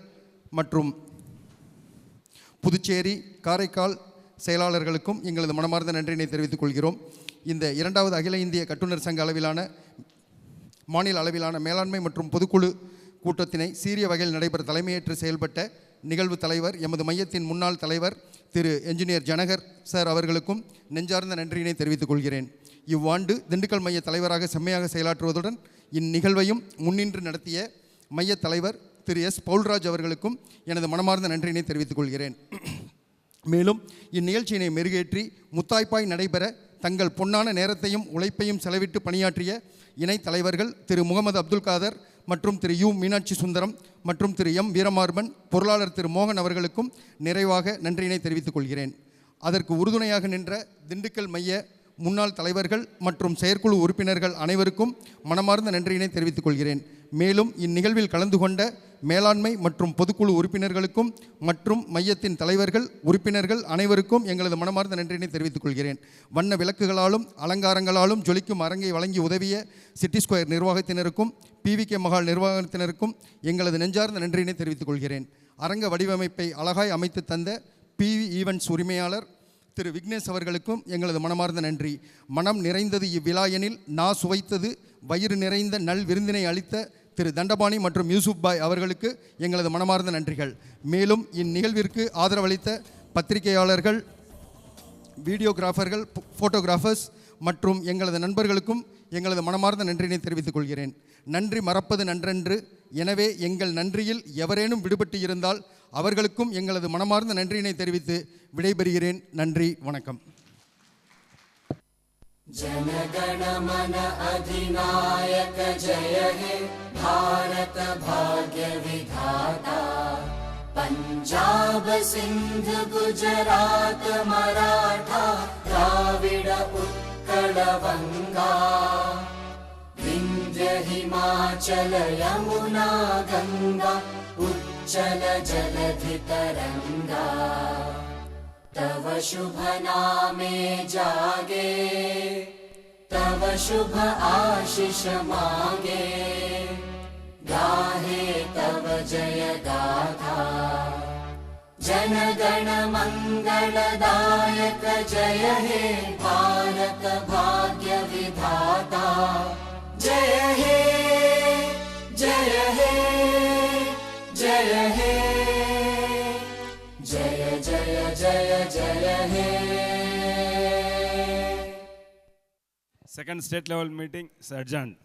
மற்றும் புதுச்சேரி, காரைக்கால் செயலாளர்களுக்கும் எங்களது மனமார்ந்த நன்றியினை தெரிவித்துக் கொள்கிறோம். இந்த இரண்டாவது அகில இந்திய கட்டுநர் சங்க அளவிலான மாநில அளவிலான மேலாண்மை மற்றும் பொதுக்குழு கூட்டத்தினை சீரிய வகையில் நடைபெற தலைமையேற்று செயல்பட்ட நிகழ்வு தலைவர் எமது மையத்தின் முன்னாள் தலைவர் திரு என்ஜினியர் ஜனகர் சார் அவர்களுக்கும் நெஞ்சார்ந்த நன்றியினை தெரிவித்துக் கொள்கிறேன். இவ்வாண்டு திண்டுக்கல் மைய தலைவராக செம்மையாக செயலாற்றுவதுடன் இந்நிகழ்வையும் முன்னின்று நடத்திய மைய தலைவர் திரு எஸ் பவுல்ராஜ் அவர்களுக்கும் எனது மனமார்ந்த நன்றியினை தெரிவித்துக் கொள்கிறேன். மேலும் இந்நிகழ்ச்சியினை மெருகேற்றி முத்தாய்ப்பாய் நடைபெற தங்கள் பொன்னான நேரத்தையும் உழைப்பையும் செலவிட்டு பணியாற்றிய இணைத் தலைவர்கள் திரு முகமது அப்துல் காதர் மற்றும் திரு யு மீனாட்சி சுந்தரம் மற்றும் திரு எம் வீரமார்பன், பொருளாளர் திரு மோகன் அவர்களுக்கும் நிறைவாக நன்றியினை தெரிவித்துக் கொள்கிறேன். அதற்கு உறுதுணையாக நின்ற திண்டுக்கல் மைய முன்னாள் தலைவர்கள் மற்றும் செயற்குழு உறுப்பினர்கள் அனைவருக்கும் மனமார்ந்த நன்றியினை தெரிவித்துக் கொள்கிறேன். மேலும் இந்நிகழ்வில் கலந்து கொண்ட மேலாண்மை மற்றும் பொதுக்குழு உறுப்பினர்களுக்கும் மற்றும் மையத்தின் தலைவர்கள் உறுப்பினர்கள் அனைவருக்கும் எங்களது மனமார்ந்த நன்றியினை தெரிவித்துக் கொள்கிறேன். வண்ண விளக்குகளாலும் அலங்காரங்களாலும் ஜொலிக்கும் அரங்கை வழங்கி உதவிய சிட்டி ஸ்கொயர் நிர்வாகத்தினருக்கும் PVK மஹால் நிர்வாகத்தினருக்கும் எங்களது நெஞ்சார்ந்த நன்றியினை தெரிவித்துக் கொள்கிறேன். அரங்க வடிவமைப்பை அழகாய் அமைத்து தந்த PV ஈவெண்ட்ஸ் உரிமையாளர் திரு விக்னேஷ் அவர்களுக்கும் எங்களது மனமார்ந்த நன்றி. மனம் நிறைந்தது இவ்விழா எனில் நான் சுவைத்தது வயிறு நிறைந்த நல் விருந்தினை அளித்த திரு தண்டபாணி மற்றும் யூசுப் பாய் அவர்களுக்கு எங்களது மனமார்ந்த நன்றிகள். மேலும் இந்நிகழ்விற்கு ஆதரவளித்த பத்திரிகையாளர்கள், வீடியோகிராஃபர்கள், ஃபோட்டோகிராஃபர்ஸ் மற்றும் எங்களது நண்பர்களுக்கும் எங்களது மனமார்ந்த நன்றியினை தெரிவித்துக் கொள்கிறேன். நன்றி மறப்பது நன்றன்று. எனவே எங்கள் நன்றியில் எவரேனும் விடுபட்டு இருந்தால் அவர்களுக்கும் எங்களது மனமார்ந்த நன்றியினை தெரிவித்து விடைபெறுகிறேன். நன்றி, வணக்கம். जनगण मन अधिनायक जय हे भारत भाग्य विधाता पंजाब सिंध गुजरात मराठा द्राविड उत्कल बंगा विंध्य हिमाचल यमुना गंगा उच्चल जलधि तरंगा तव शुभ नामे जागे तव शुभ आशीष मांगे गाहे तव जय गाथा जनगण मंगलदायक जय हे भारत भाग्य विधाता जय हे जय हे जय हे जय जय जय जय हे. Second state level meeting is adjourned.